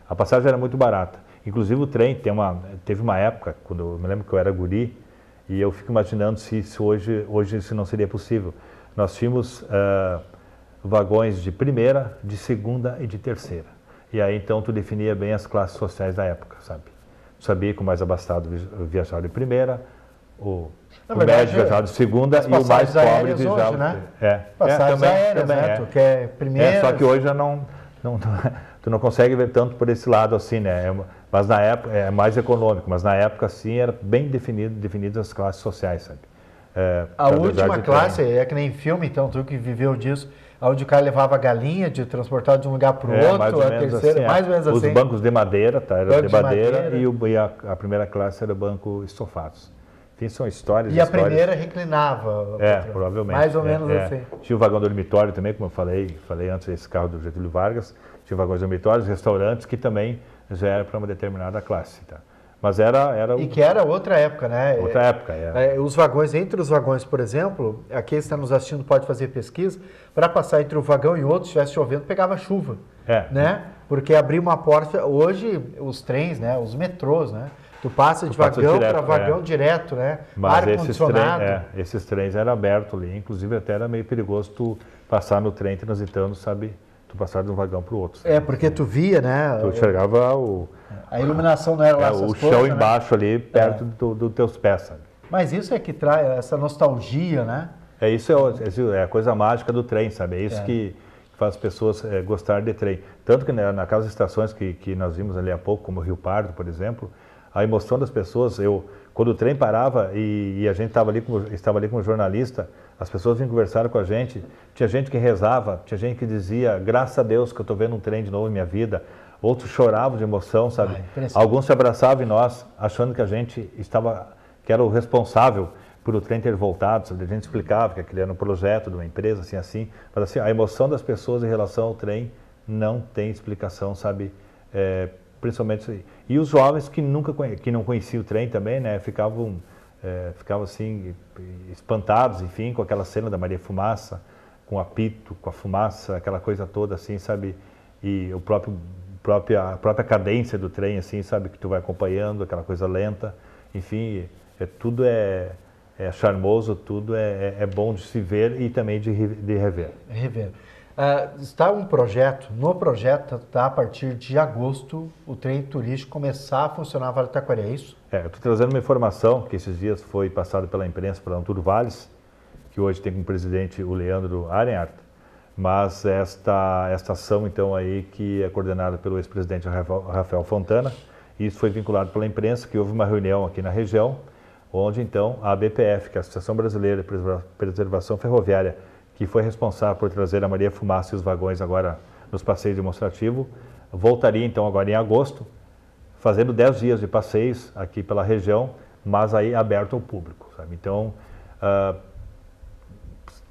[SPEAKER 2] A passagem era muito barata. Inclusive o trem teve uma época, quando eu me lembro que eu era guri, e eu fico imaginando se hoje isso não seria possível. Nós tínhamos vagões de primeira, de segunda e de terceira. E aí então tu definia bem as classes sociais da época, sabe? Tu sabia que o mais abastado viajava de primeira, o médio viajava de segunda e o mais pobre viajava...
[SPEAKER 1] Hoje, né? Passagens aéreas, né? Tu quer primeira...
[SPEAKER 2] só que hoje já tu não consegue ver tanto por esse lado assim, né? Mas na época é mais econômico, mas na época sim era bem definidas as classes sociais, sabe?
[SPEAKER 1] A última classe é que nem filme, então tu que viveu disso, onde o cara levava a galinha de transportar de um lugar para o outro, a terceira,
[SPEAKER 2] assim,
[SPEAKER 1] mais ou menos assim.
[SPEAKER 2] Os bancos de madeira, tá? Era de madeira e a primeira classe era banco estofados. Enfim, são histórias.
[SPEAKER 1] E a primeira reclinava.
[SPEAKER 2] Provavelmente.
[SPEAKER 1] Mais ou menos assim.
[SPEAKER 2] Tinha o vagão dormitório também, como eu falei antes, esse carro do Getúlio Vargas. Tinha vagões dormitórios, restaurantes que também já era para uma determinada classe, tá? Mas era
[SPEAKER 1] E que era outra época, né?
[SPEAKER 2] Outra época,
[SPEAKER 1] os vagões, entre os vagões, por exemplo, aqui está nos assistindo pode fazer pesquisa, para passar entre um vagão e outro, se estivesse chovendo, pegava chuva, né? Porque abria uma porta, hoje os trens, né? Os metrôs, né? Tu passa de vagão para vagão direto, né?
[SPEAKER 2] Mas esses trens eram abertos ali, inclusive até era meio perigoso tu passar no trem transitando, sabe? Tu passar de um vagão para o outro. Sabe?
[SPEAKER 1] Porque tu via, né?
[SPEAKER 2] Tu enxergava
[SPEAKER 1] a iluminação não era lá essas
[SPEAKER 2] o chão embaixo, né? Ali, perto dos teus pés, sabe?
[SPEAKER 1] Mas isso é que traz essa nostalgia, né?
[SPEAKER 2] Isso é a coisa mágica do trem, sabe? É isso que faz as pessoas gostarem de trem. Tanto que naquelas estações que nós vimos ali há pouco, como Rio Pardo, por exemplo, a emoção das pessoas, quando o trem parava e a gente estava ali como jornalista, as pessoas vinham conversar com a gente, tinha gente que rezava, tinha gente que dizia, graças a Deus que eu estou vendo um trem de novo em minha vida, outros choravam de emoção, sabe? Alguns se abraçavam em nós, achando que a gente que era o responsável por o trem ter voltado, sabe? A gente explicava que aquele era um projeto de uma empresa, assim, mas assim, a emoção das pessoas em relação ao trem não tem explicação, sabe? Principalmente, e os jovens que não conheciam o trem também, né, ficavam assim, espantados, enfim, com aquela cena da Maria Fumaça, com o apito, com a fumaça, aquela coisa toda, assim, sabe, e a própria cadência do trem, assim, sabe, que tu vai acompanhando, aquela coisa lenta, enfim, tudo é charmoso, tudo é bom de se ver e também de rever.
[SPEAKER 1] Está no projeto está a partir de agosto o trem turístico começar a funcionar na Vale do Taquari, é isso?
[SPEAKER 2] Eu estou trazendo uma informação que esses dias foi passada pela imprensa, pela Antúlio Valles, que hoje tem como presidente o Leandro Arenhardt, mas esta ação então aí que é coordenada pelo ex-presidente Rafael Fontana, e isso foi vinculado pela imprensa, que houve uma reunião aqui na região, onde então a ABPF, que é a Associação Brasileira de Preservação Ferroviária, que foi responsável por trazer a Maria Fumaça e os vagões agora nos passeios demonstrativos, voltaria então agora em agosto, fazendo 10 dias de passeios aqui pela região, mas aí aberto ao público, sabe? Então,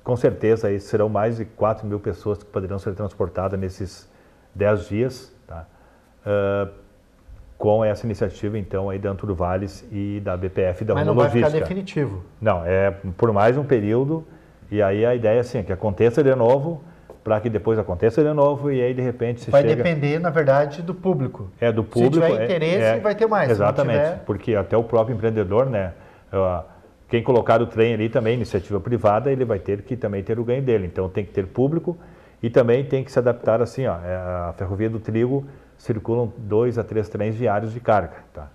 [SPEAKER 2] com certeza aí serão mais de 4.000 pessoas que poderão ser transportadas nesses 10 dias, tá? Com essa iniciativa então aí da Antúlio Valles e da BPF da Rumo Logística. Mas não vai ficar
[SPEAKER 1] definitivo?
[SPEAKER 2] Não, por mais um período. E aí a ideia é assim, que aconteça de novo, para que depois aconteça de novo e aí de repente
[SPEAKER 1] vai depender, na verdade, do público.
[SPEAKER 2] Do público.
[SPEAKER 1] Se tiver interesse, vai ter mais.
[SPEAKER 2] Exatamente, porque até o próprio empreendedor, né, quem colocar o trem ali também, iniciativa privada, ele vai ter que também ter o ganho dele. Então tem que ter público e também tem que se adaptar assim, a Ferrovia do Trigo circulam 2 a 3 trens diários de carga, tá?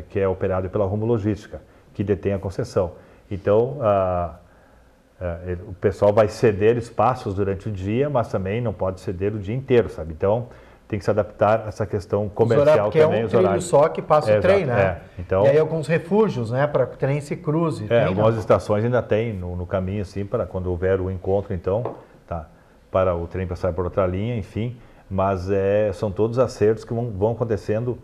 [SPEAKER 2] que é operado pela Rumo Logística, que detém a concessão. Então, o pessoal vai ceder espaços durante o dia, mas também não pode ceder o dia inteiro, sabe? Então, tem que se adaptar a essa questão comercial também,
[SPEAKER 1] os horários. É um trilho só que passa o trem, né?
[SPEAKER 2] Então,
[SPEAKER 1] e aí alguns refúgios, né, para que o trem se cruze.
[SPEAKER 2] Algumas estações ainda tem no caminho, assim, para quando houver o encontro, então, tá, para o trem passar por outra linha, enfim, mas são todos acertos que vão acontecendo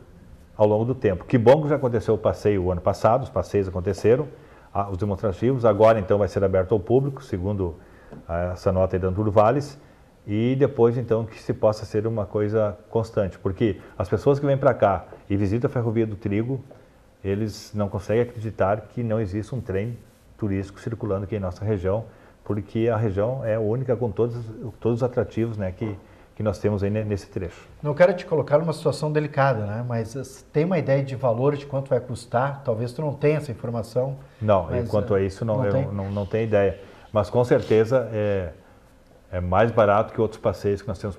[SPEAKER 2] ao longo do tempo. Que bom que já aconteceu o passeio o ano passado, os passeios aconteceram, os demonstrativos, agora então vai ser aberto ao público, segundo essa nota aí da Antúlio Valles, e depois então que se possa ser uma coisa constante, porque as pessoas que vêm para cá e visitam a Ferrovia do Trigo, eles não conseguem acreditar que não existe um trem turístico circulando aqui em nossa região, porque a região é única com todos os atrativos, né, que nós temos aí nesse trecho.
[SPEAKER 1] Não quero te colocar numa situação delicada, né? Mas tem uma ideia de valor, de quanto vai custar? Talvez tu não tenha essa informação.
[SPEAKER 2] Não, quanto a isso não tenho ideia. Mas com certeza é mais barato que outros passeios que nós temos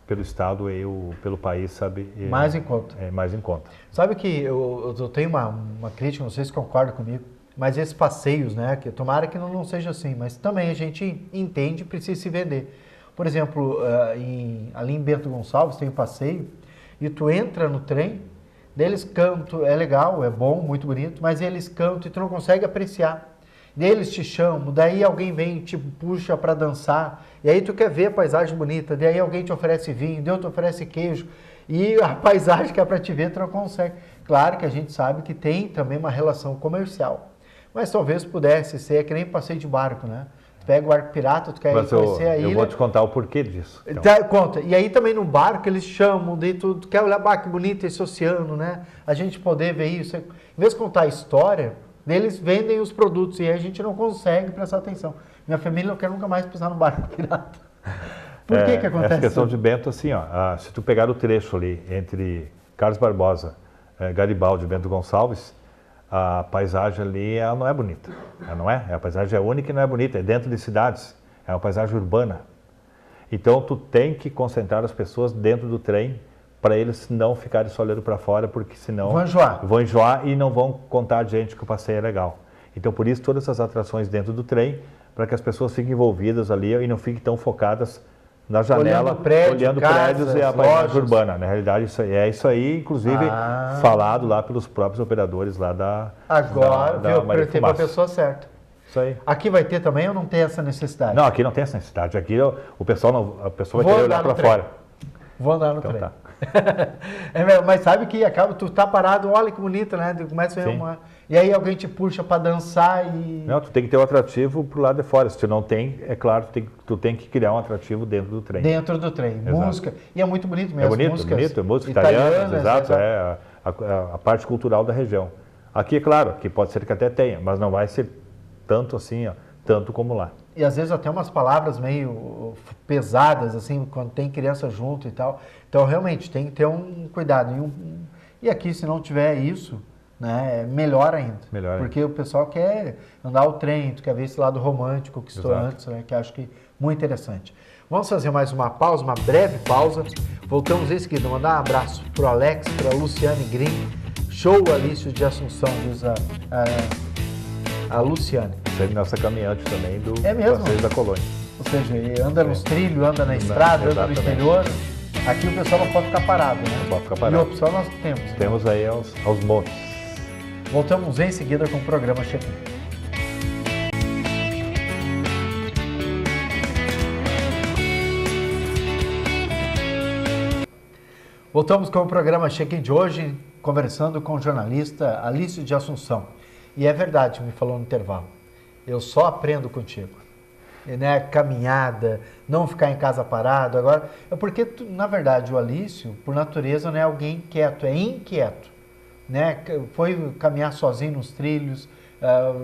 [SPEAKER 2] pelo estado e pelo país, sabe?
[SPEAKER 1] Mais em conta.
[SPEAKER 2] É mais em conta.
[SPEAKER 1] Sabe que eu tenho uma crítica, não sei se concorda comigo, mas esses passeios, né? Que tomara que não seja assim, mas também a gente entende e precisa se vender. Por exemplo, ali em Bento Gonçalves tem um passeio e tu entra no trem, eles cantam, é legal, é bom, muito bonito, mas eles cantam e tu não consegue apreciar. Daí eles te chamam, daí alguém vem e te puxa para dançar, e aí tu quer ver a paisagem bonita, daí alguém te oferece vinho, daí te oferece queijo, e a paisagem que é para te ver tu não consegue. Claro que a gente sabe que tem também uma relação comercial, mas talvez pudesse ser que nem passeio de barco, né? Pega o barco pirata, tu quer conhecer a ilha.
[SPEAKER 2] Eu vou te contar o porquê disso.
[SPEAKER 1] Então. Tá, conta. E aí também no barco eles chamam, daí tu quer olhar, que bonito esse oceano, né? A gente poder ver isso. Em vez de contar a história, eles vendem os produtos e aí a gente não consegue prestar atenção. Minha família não quer nunca mais pisar no barco pirata. Por que acontece?
[SPEAKER 2] Essa questão de Bento, assim, ó, se tu pegar o trecho ali entre Carlos Barbosa, Garibaldi e Bento Gonçalves, a paisagem ali ela não é bonita, ela não é? A paisagem é única e não é bonita, é dentro de cidades, é uma paisagem urbana. Então tu tem que concentrar as pessoas dentro do trem para eles não ficarem só olhando para fora, porque senão vão enjoar e não vão contar a gente que o passeio é legal. Então por isso todas essas atrações dentro do trem, para que as pessoas fiquem envolvidas ali e não fiquem tão focadas na janela, olhando prédios e a paisagem urbana. Na realidade, isso aí, inclusive, falado lá pelos próprios operadores lá da
[SPEAKER 1] Maria Fumaça. Para a pessoa certa.
[SPEAKER 2] Isso aí.
[SPEAKER 1] Aqui vai ter também ou não tem essa necessidade?
[SPEAKER 2] Não, aqui não tem essa necessidade. Aqui a pessoa vai querer olhar para fora.
[SPEAKER 1] Vou andar no trem.
[SPEAKER 2] Tá.
[SPEAKER 1] Mas sabe que acaba, tu tá parado, olha que bonito, né? Começa a ver e aí alguém te puxa para dançar e...
[SPEAKER 2] Não, tu tem que ter um atrativo pro lado de fora. Se tu não tem, é claro, tu tem que criar um atrativo dentro do trem.
[SPEAKER 1] Dentro do trem, exato. Música. E é muito bonito mesmo.
[SPEAKER 2] É bonito, música italiana, exato. É a parte cultural da região. Aqui, é claro, que pode ser que até tenha, mas não vai ser tanto assim, ó, tanto como lá.
[SPEAKER 1] E às vezes até umas palavras meio pesadas, assim, quando tem criança junto e tal. Então, realmente, tem que ter um cuidado. E aqui, se não tiver isso, né, é melhor ainda. Porque o pessoal quer andar o trem, tu quer ver esse lado romântico que estou antes, né, que acho que muito interessante. Vamos fazer mais uma pausa, uma breve pausa. Voltamos em seguida. Mandar um abraço para o Alex, para a Luciane Green. Show Alício de Assunção, diz a Luciane.
[SPEAKER 2] Sempre nossa caminhante também do
[SPEAKER 1] Passeio
[SPEAKER 2] da Colônia.
[SPEAKER 1] Ou seja, anda nos trilhos, anda na estrada, anda no exterior. Aqui o pessoal não pode ficar parado, né?
[SPEAKER 2] Não pode ficar parado.
[SPEAKER 1] E a opção nós temos.
[SPEAKER 2] Temos aí aos montes.
[SPEAKER 1] Voltamos em seguida com o programa Check-in. Voltamos com o programa Check-in de hoje, conversando com o jornalista Alício de Assunção. E é verdade, me falou no intervalo, eu só aprendo contigo. Né? Caminhada, não ficar em casa parado. Agora, é porque, na verdade, o Alício, por natureza, não é alguém quieto, é inquieto. Né? Foi caminhar sozinho nos trilhos,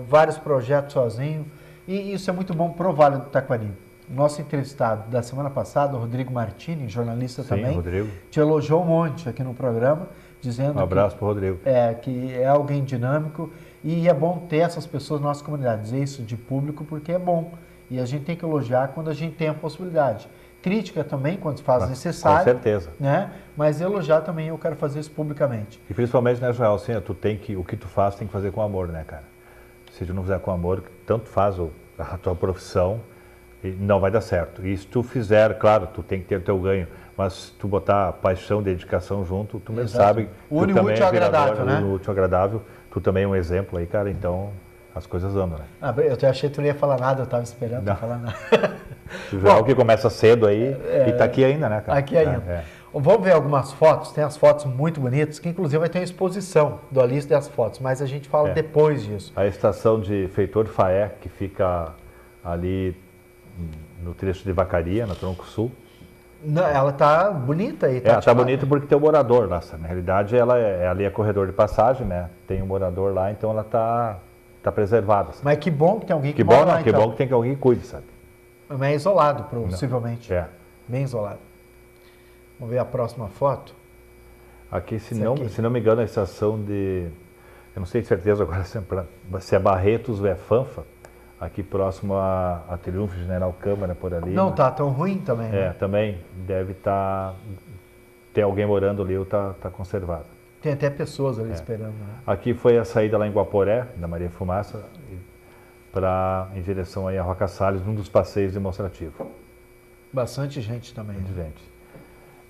[SPEAKER 1] vários projetos sozinho. E isso é muito bom para o Vale do Taquari. Nosso entrevistado da semana passada, o Rodrigo Martini, jornalista também,
[SPEAKER 2] Rodrigo,
[SPEAKER 1] te elogiou um monte aqui no programa, dizendo
[SPEAKER 2] um abraço para o Rodrigo.
[SPEAKER 1] Que é alguém dinâmico e é bom ter essas pessoas na nossa comunidade, dizer isso de público porque é bom. E a gente tem que elogiar quando a gente tem a possibilidade. Crítica também, quando se faz necessário.
[SPEAKER 2] Com certeza.
[SPEAKER 1] Né? Mas elogiar também, eu quero fazer isso publicamente.
[SPEAKER 2] E principalmente, né, Joel, assim, o que tu faz tem que fazer com amor, né, cara? Se tu não fizer com amor, tanto faz a tua profissão, não vai dar certo. E se tu fizer, claro, tu tem que ter o teu ganho, mas se tu botar paixão, dedicação junto, tu mesmo sabe, tu também é
[SPEAKER 1] agradável, né?
[SPEAKER 2] Útil, agradável, tu também é um exemplo aí, cara, então as coisas andam, né?
[SPEAKER 1] Eu até achei que tu não ia falar nada, eu estava esperando não falar nada.
[SPEAKER 2] O Joel que começa cedo aí e tá aqui ainda, né, cara?
[SPEAKER 1] Aqui ainda. Vamos ver algumas fotos, tem as fotos muito bonitas, que inclusive vai ter uma exposição do Alice das fotos, mas a gente fala depois disso.
[SPEAKER 2] A estação de Feitor Faé, que fica ali no trecho de Vacaria, na Tronco Sul.
[SPEAKER 1] Não, ela tá bonita aí.
[SPEAKER 2] Tá bonita porque tem um morador lá. Na realidade, ela ali é corredor de passagem, né? Tem um morador lá, então ela tá preservada. Sabe?
[SPEAKER 1] Mas que bom que tem alguém que mora lá,
[SPEAKER 2] que bom que tem alguém que cuide, sabe?
[SPEAKER 1] Mas é isolado, possivelmente.
[SPEAKER 2] É.
[SPEAKER 1] Bem isolado. Vamos ver a próxima foto.
[SPEAKER 2] Aqui, se não me engano, a estação de... Eu não sei de certeza agora se é Barretos ou é Fanfa. Aqui próximo a Triunfo, General Câmara, por ali.
[SPEAKER 1] Não tá tão ruim também, né?
[SPEAKER 2] Também deve ter alguém morando ali ou tá conservado.
[SPEAKER 1] Tem até pessoas ali esperando, né?
[SPEAKER 2] Aqui foi a saída lá em Guaporé, da Maria Fumaça, em direção aí a Roca Salles, num dos passeios demonstrativos.
[SPEAKER 1] Bastante gente também.
[SPEAKER 2] Bastante gente.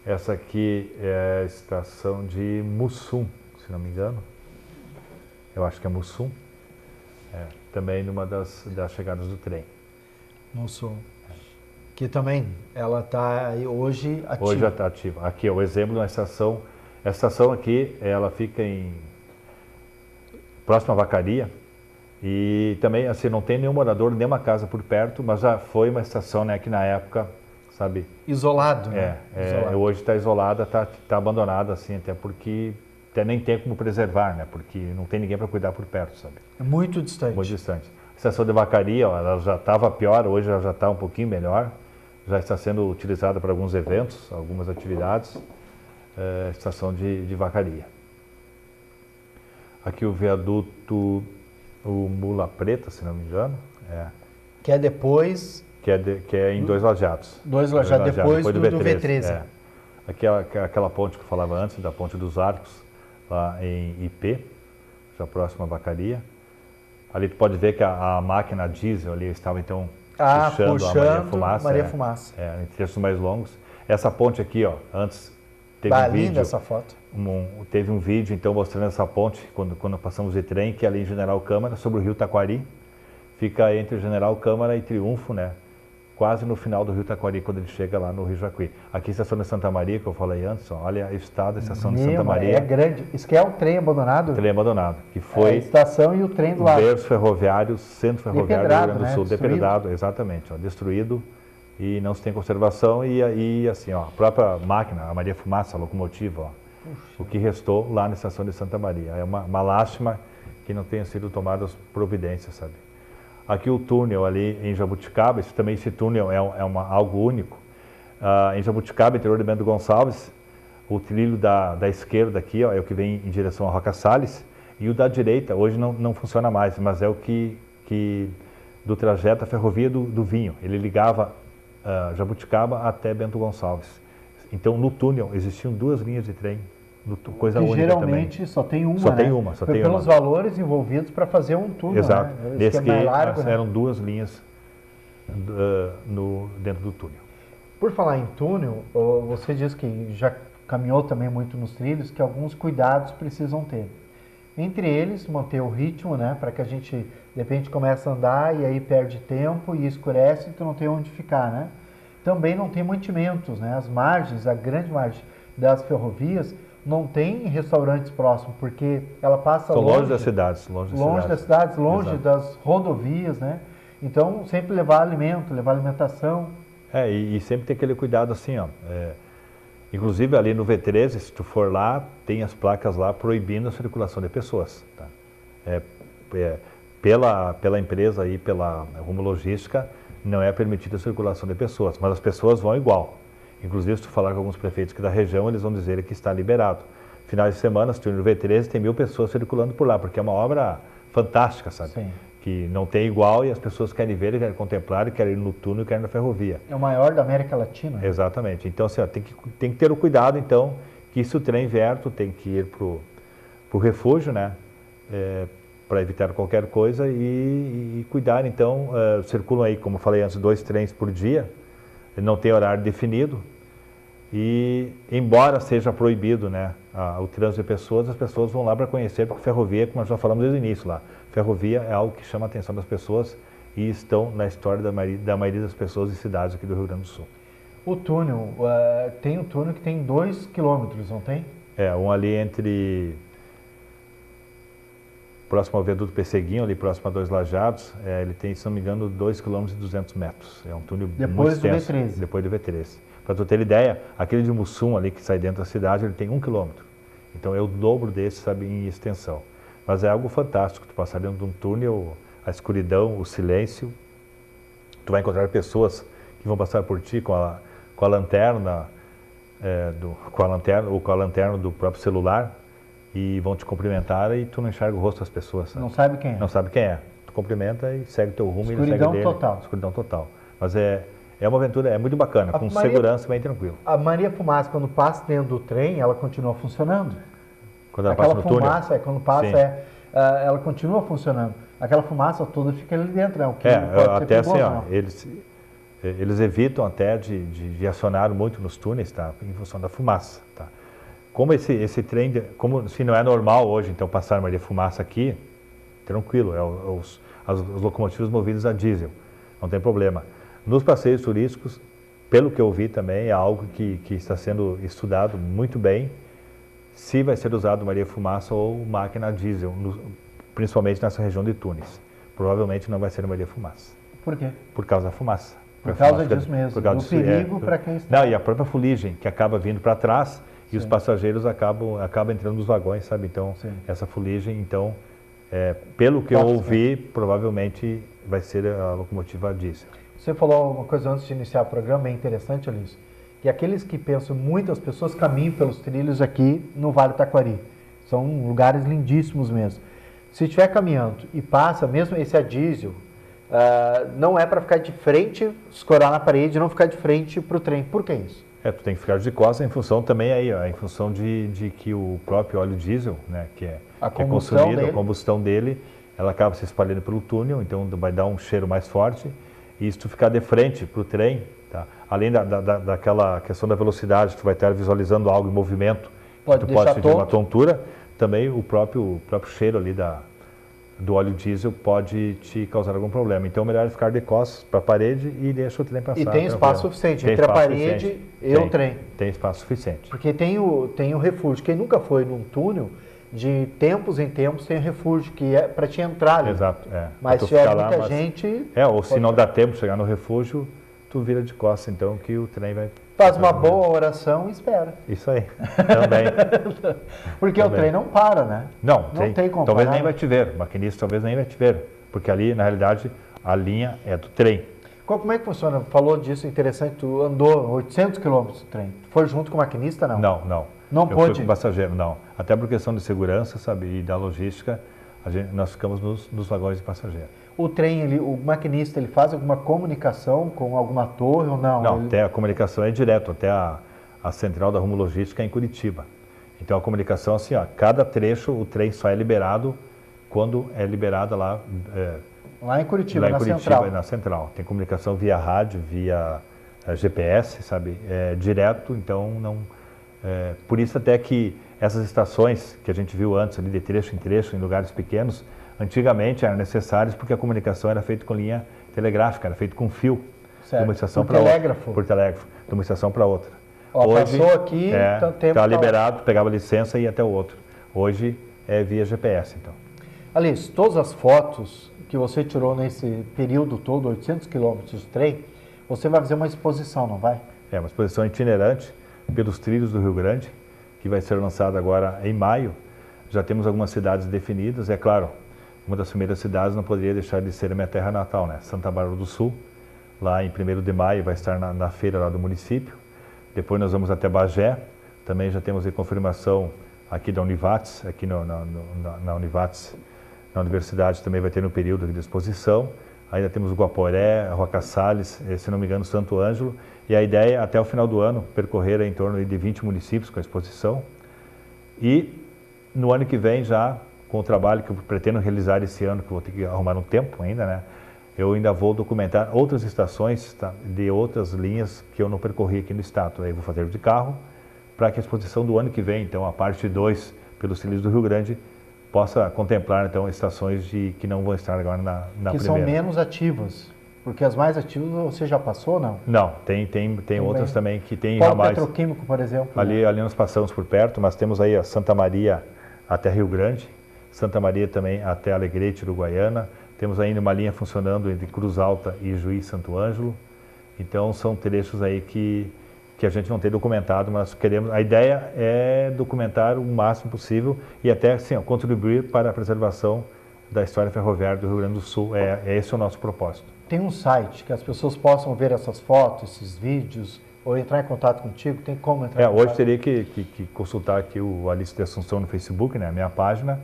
[SPEAKER 2] Essa aqui é a estação de Mussum, se não me engano. Eu acho que é Mussum. Também numa das chegadas do trem.
[SPEAKER 1] Mussum. Que também, ela está hoje ativa.
[SPEAKER 2] Hoje já está ativa. Aqui é o exemplo de uma estação. A estação aqui, ela fica próxima à Vacaria. E também, assim, não tem nenhum morador, nenhuma casa por perto, mas já foi uma estação, né, que na época, sabe...
[SPEAKER 1] Isolado, né?
[SPEAKER 2] Isolado. Hoje está isolada, está abandonada, assim, até porque nem tem como preservar, né? Porque não tem ninguém para cuidar por perto, sabe?
[SPEAKER 1] É muito distante.
[SPEAKER 2] Muito distante. A estação de Vacaria, ela já estava pior, hoje ela já está um pouquinho melhor. Já está sendo utilizada para alguns eventos, algumas atividades. Estação de Vacaria. Aqui o viaduto, o Mula Preta, se não me engano.
[SPEAKER 1] Que é depois...
[SPEAKER 2] Que é em Dois Lajados.
[SPEAKER 1] Dois Lajados, depois do V13.
[SPEAKER 2] Aqui é aquela ponte que eu falava antes, da Ponte dos Arcos, lá em IP, já próximo à Vacaria. Ali tu pode ver que a máquina diesel ali estava então puxando a Maria Fumaça. Em trechos mais longos. Essa ponte aqui, ó, antes teve um vídeo.
[SPEAKER 1] Linda essa foto.
[SPEAKER 2] Teve um vídeo então mostrando essa ponte, quando passamos de trem, que é ali em General Câmara, sobre o Rio Taquari. Fica entre General Câmara e Triunfo, né? Quase no final do Rio Taquari, quando ele chega lá no Rio Jacuí. Aqui a estação de Santa Maria, que eu falei antes, ó, olha o estado da estação de Santa Maria.
[SPEAKER 1] É grande. Isso que é o trem abandonado?
[SPEAKER 2] Trem abandonado, que foi...
[SPEAKER 1] a estação e o trem do lado.
[SPEAKER 2] O berço ferroviário, centro ferroviário do Rio Grande do Sul, depredado, exatamente, ó, destruído e não se tem conservação. E assim, ó, a própria máquina, a Maria Fumaça, a locomotiva, ó, o que restou lá na estação de Santa Maria. É uma lástima que não tenham sido tomadas providências, sabe? Aqui o túnel ali em Jabuticaba, esse túnel é algo único. Em Jabuticaba, interior de Bento Gonçalves, o trilho da esquerda aqui, ó, é o que vem em direção a Roca Salles, e o da direita hoje não funciona mais, mas é o que do trajeto da ferrovia do Vinho. Ele ligava Jabuticaba até Bento Gonçalves. Então no túnel existiam 2 linhas de trem. Coisa única
[SPEAKER 1] geralmente
[SPEAKER 2] também.
[SPEAKER 1] Só tem uma,
[SPEAKER 2] só
[SPEAKER 1] né?
[SPEAKER 2] tem uma.
[SPEAKER 1] Pelos valores envolvidos para fazer um túnel.
[SPEAKER 2] Exato.
[SPEAKER 1] Né?
[SPEAKER 2] Nesse que
[SPEAKER 1] largo, né?
[SPEAKER 2] eram 2 linhas dentro do túnel.
[SPEAKER 1] Por falar em túnel, você disse que já caminhou também muito nos trilhos, que alguns cuidados precisam ter. Entre eles, manter o ritmo, né? Para que a gente, de repente, comece a andar e aí perde tempo e escurece e tu não tem onde ficar, né? Também não tem mantimentos, né? As margens, a grande margem das ferrovias, não tem restaurantes próximos, porque ela passa
[SPEAKER 2] longe das cidades. Longe
[SPEAKER 1] Exato. Das rodovias, né? Então, sempre levar alimento, levar alimentação.
[SPEAKER 2] E sempre tem aquele cuidado assim, ó. Inclusive ali no V13, se tu for lá, tem as placas lá proibindo a circulação de pessoas. Tá? Pela empresa aí, pela Rumo Logística, não é permitida a circulação de pessoas, mas as pessoas vão igual. Inclusive, se tu falar com alguns prefeitos aqui da região, eles vão dizer que está liberado. Finais de semana, se tu ir no V13, tem 1000 pessoas circulando por lá, porque é uma obra fantástica, sabe?
[SPEAKER 1] Sim.
[SPEAKER 2] Que não tem igual e as pessoas querem ver, querem contemplar, querem ir no túnel, querem ir na ferrovia.
[SPEAKER 1] É o maior da América Latina. Né?
[SPEAKER 2] Exatamente. Então, assim, ó, tem que ter o cuidado, então, que se o trem vier, tu tem que ir pro refúgio, né? Para evitar qualquer coisa e cuidar, então, circulam aí, como eu falei antes, 2 trens por dia, não tem horário definido e, embora seja proibido, né, o trânsito de pessoas, as pessoas vão lá para conhecer, porque ferrovia, como nós já falamos desde o início lá, ferrovia é algo que chama a atenção das pessoas e estão na história da maioria das pessoas e cidades aqui do Rio Grande do Sul.
[SPEAKER 1] O túnel, tem um túnel que tem 2 quilômetros, não tem?
[SPEAKER 2] Um ali entre próximo ao viaduto Pesseguinho, ali próximo a Dois Lajados, ele tem, se não me engano, 2,2 km. É um túnel muito extenso. Depois do V13. Para tu ter ideia, aquele de Mussum ali que sai dentro da cidade, ele tem 1 km. Então é o dobro desse, sabe, em extensão. Mas é algo fantástico, tu passar dentro de um túnel, a escuridão, o silêncio, tu vai encontrar pessoas que vão passar por ti com a lanterna, com a lanterna do próprio celular, e vão te cumprimentar e tu não enxerga o rosto das pessoas. Sabe?
[SPEAKER 1] Não sabe quem é.
[SPEAKER 2] Não sabe quem é. Tu cumprimenta e segue teu rumo.
[SPEAKER 1] Escuridão
[SPEAKER 2] e ele segue dele.
[SPEAKER 1] Total.
[SPEAKER 2] Escuridão total. Mas é uma aventura, é muito bacana, com segurança, bem tranquilo.
[SPEAKER 1] A Maria Fumaça, quando passa dentro do trem, ela continua funcionando?
[SPEAKER 2] Quando ela passa no túnel?
[SPEAKER 1] Aquela fumaça, quando passa, ela continua funcionando. Aquela fumaça toda fica ali dentro, né? O que
[SPEAKER 2] até assim, eles evitam até de acionar muito nos túneis, tá? Em função da fumaça, tá? Como esse trem, como se não é normal hoje, então passar Maria Fumaça aqui, tranquilo, as locomotivas movidas a diesel, não tem problema. Nos passeios turísticos, pelo que eu vi também, é algo que está sendo estudado muito bem, se vai ser usado Maria Fumaça ou máquina a diesel, principalmente nessa região de Tunes. Provavelmente não vai ser Maria Fumaça.
[SPEAKER 1] Por quê?
[SPEAKER 2] Por causa da fumaça.
[SPEAKER 1] Por causa disso mesmo, do perigo para quem está...
[SPEAKER 2] Não, e a própria fuligem, que acaba vindo para trás, e os passageiros acabam entrando nos vagões, sabe? Então, essa fuligem, então, pelo que eu ouvi, provavelmente vai ser a locomotiva a diesel.
[SPEAKER 1] Você falou uma coisa antes de iniciar o programa, bem interessante, Alice, que aqueles que pensam, muitas pessoas caminham pelos trilhos aqui no Vale do Taquari. São lugares lindíssimos mesmo. Se estiver caminhando e passa, mesmo esse a diesel, não é para ficar de frente, escorar na parede, não ficar de frente para o trem. Por que isso?
[SPEAKER 2] Tu tem que ficar de costas em função também em função de que o próprio óleo diesel, né, que é consumido, a combustão dele, ela acaba se espalhando pelo túnel, então vai dar um cheiro mais forte, e se tu ficar de frente para o trem, tá? Além daquela questão da velocidade, tu vai estar visualizando algo em movimento, tu pode sentir uma tontura, também o próprio cheiro ali do óleo diesel pode te causar algum problema. Então, é melhor ficar de costas para a parede e deixa o trem passar.
[SPEAKER 1] E tem espaço suficiente entre a parede e o trem.
[SPEAKER 2] Tem espaço suficiente.
[SPEAKER 1] Porque tem o refúgio. Quem nunca foi num túnel, de tempos em tempos tem refúgio, que é para te entrar ali.
[SPEAKER 2] Exato,
[SPEAKER 1] Mas se tiver muita gente...
[SPEAKER 2] ou se não dá tempo de chegar no refúgio, tu vira de costas, então, que o trem vai...
[SPEAKER 1] Faz uma boa oração e espera.
[SPEAKER 2] Isso aí, também.
[SPEAKER 1] Porque o trem não para, né?
[SPEAKER 2] Não tem
[SPEAKER 1] como
[SPEAKER 2] talvez
[SPEAKER 1] parar.
[SPEAKER 2] Nem vai te ver, o maquinista talvez nem vai te ver, porque ali, na realidade, a linha é do trem.
[SPEAKER 1] Como é que funciona? Falou disso, interessante, tu andou 800 quilômetros do trem. Foi junto com o maquinista, não?
[SPEAKER 2] Não.
[SPEAKER 1] Não pôde?
[SPEAKER 2] Eu fui com passageiro, não. Até por questão de segurança, sabe, e da logística, nós ficamos nos vagões de passageiro.
[SPEAKER 1] O trem, o maquinista, ele faz alguma comunicação com alguma torre ou não?
[SPEAKER 2] Não, até a comunicação é direto, até a central da Rumo Logística é em Curitiba. Então a comunicação assim, cada trecho o trem só é liberado quando é liberada lá.
[SPEAKER 1] Lá em Curitiba,
[SPEAKER 2] lá em Curitiba, na central. Tem comunicação via rádio, via GPS, sabe? Direto, então não. Por isso até que essas estações que a gente viu antes ali de trecho em trecho, em lugares pequenos, antigamente eram necessárias porque a comunicação era feita com linha telegráfica, era feita com fio.
[SPEAKER 1] Certo.
[SPEAKER 2] De uma estação
[SPEAKER 1] para outra.
[SPEAKER 2] Por telégrafo, de uma estação para outra.
[SPEAKER 1] Hoje, passou aqui,
[SPEAKER 2] está liberado, pegava licença e ia até o outro. Hoje é via GPS, então.
[SPEAKER 1] Alice, todas as fotos que você tirou nesse período todo, 800 quilômetros de trem, você vai fazer uma exposição, não vai?
[SPEAKER 2] Uma exposição itinerante pelos trilhos do Rio Grande, que vai ser lançada agora em maio. Já temos algumas cidades definidas, é claro, uma das primeiras cidades não poderia deixar de ser a minha terra natal, né? Santa Bárbara do Sul, lá em 1º de maio vai estar na feira lá do município. Depois nós vamos até Bagé, também já temos a confirmação aqui da Univates, aqui na Univates, na universidade também vai ter um período de exposição. Ainda temos o Guaporé, Roca Salles, se não me engano, Santo Ângelo. E a ideia é, até o final do ano, percorrer em torno de 20 municípios com a exposição. E no ano que vem, já com o trabalho que eu pretendo realizar esse ano, que eu vou ter que arrumar um tempo ainda, né? Eu ainda vou documentar outras estações de outras linhas que eu não percorri aqui no estado. Aí vou fazer de carro, para que a exposição do ano que vem, então a parte 2, pelos trilhos do Rio Grande, possa contemplar então estações que não vão estar agora na primeira.
[SPEAKER 1] Que são menos ativas. Porque as mais ativas você já passou, não?
[SPEAKER 2] Não, tem outras também que tem
[SPEAKER 1] Polo
[SPEAKER 2] ramais.
[SPEAKER 1] petroquímico, por exemplo.
[SPEAKER 2] Ali nós passamos por perto, mas temos aí a Santa Maria até Rio Grande, Santa Maria também até Alegrete, Uruguaiana. Temos ainda uma linha funcionando entre Cruz Alta e Juiz Santo Ângelo. Então são trechos aí que a gente não tem documentado, mas queremos. A ideia é documentar o máximo possível e até assim, contribuir para a preservação da história ferroviária do Rio Grande do Sul. Esse é o nosso propósito.
[SPEAKER 1] Tem um site que as pessoas possam ver essas fotos, esses vídeos, ou entrar em contato contigo? Tem como entrar em contato?
[SPEAKER 2] Hoje teria que consultar aqui o Alice de Assunção no Facebook, né, a minha página,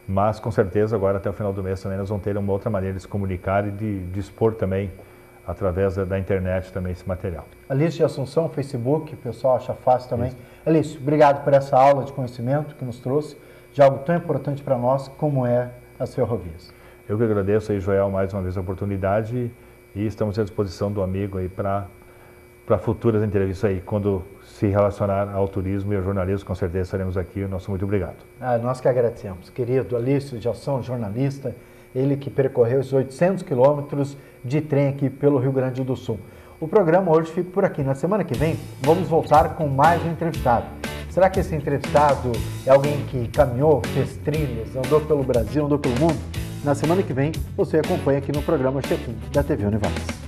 [SPEAKER 2] mas com certeza agora até o final do mês também nós vamos ter uma outra maneira de se comunicar e de expor também através da internet também esse material.
[SPEAKER 1] Alice de Assunção, Facebook, o pessoal acha fácil também. Isso. Alice, obrigado por essa aula de conhecimento que nos trouxe de algo tão importante para nós como é as ferrovias.
[SPEAKER 2] Eu que agradeço aí, Joel, mais uma vez a oportunidade e estamos à disposição do amigo aí para futuras entrevistas aí, quando se relacionar ao turismo e ao jornalismo, com certeza estaremos aqui. Nosso muito obrigado.
[SPEAKER 1] Nós que agradecemos. Querido Alice de Assunção, jornalista, ele que percorreu os 800 quilômetros de trem aqui pelo Rio Grande do Sul. O programa hoje fica por aqui. Na semana que vem, vamos voltar com mais um entrevistado. Será que esse entrevistado é alguém que caminhou, fez trilhas, andou pelo Brasil, andou pelo mundo? Na semana que vem, você acompanha aqui no programa Check-in da TV Univates.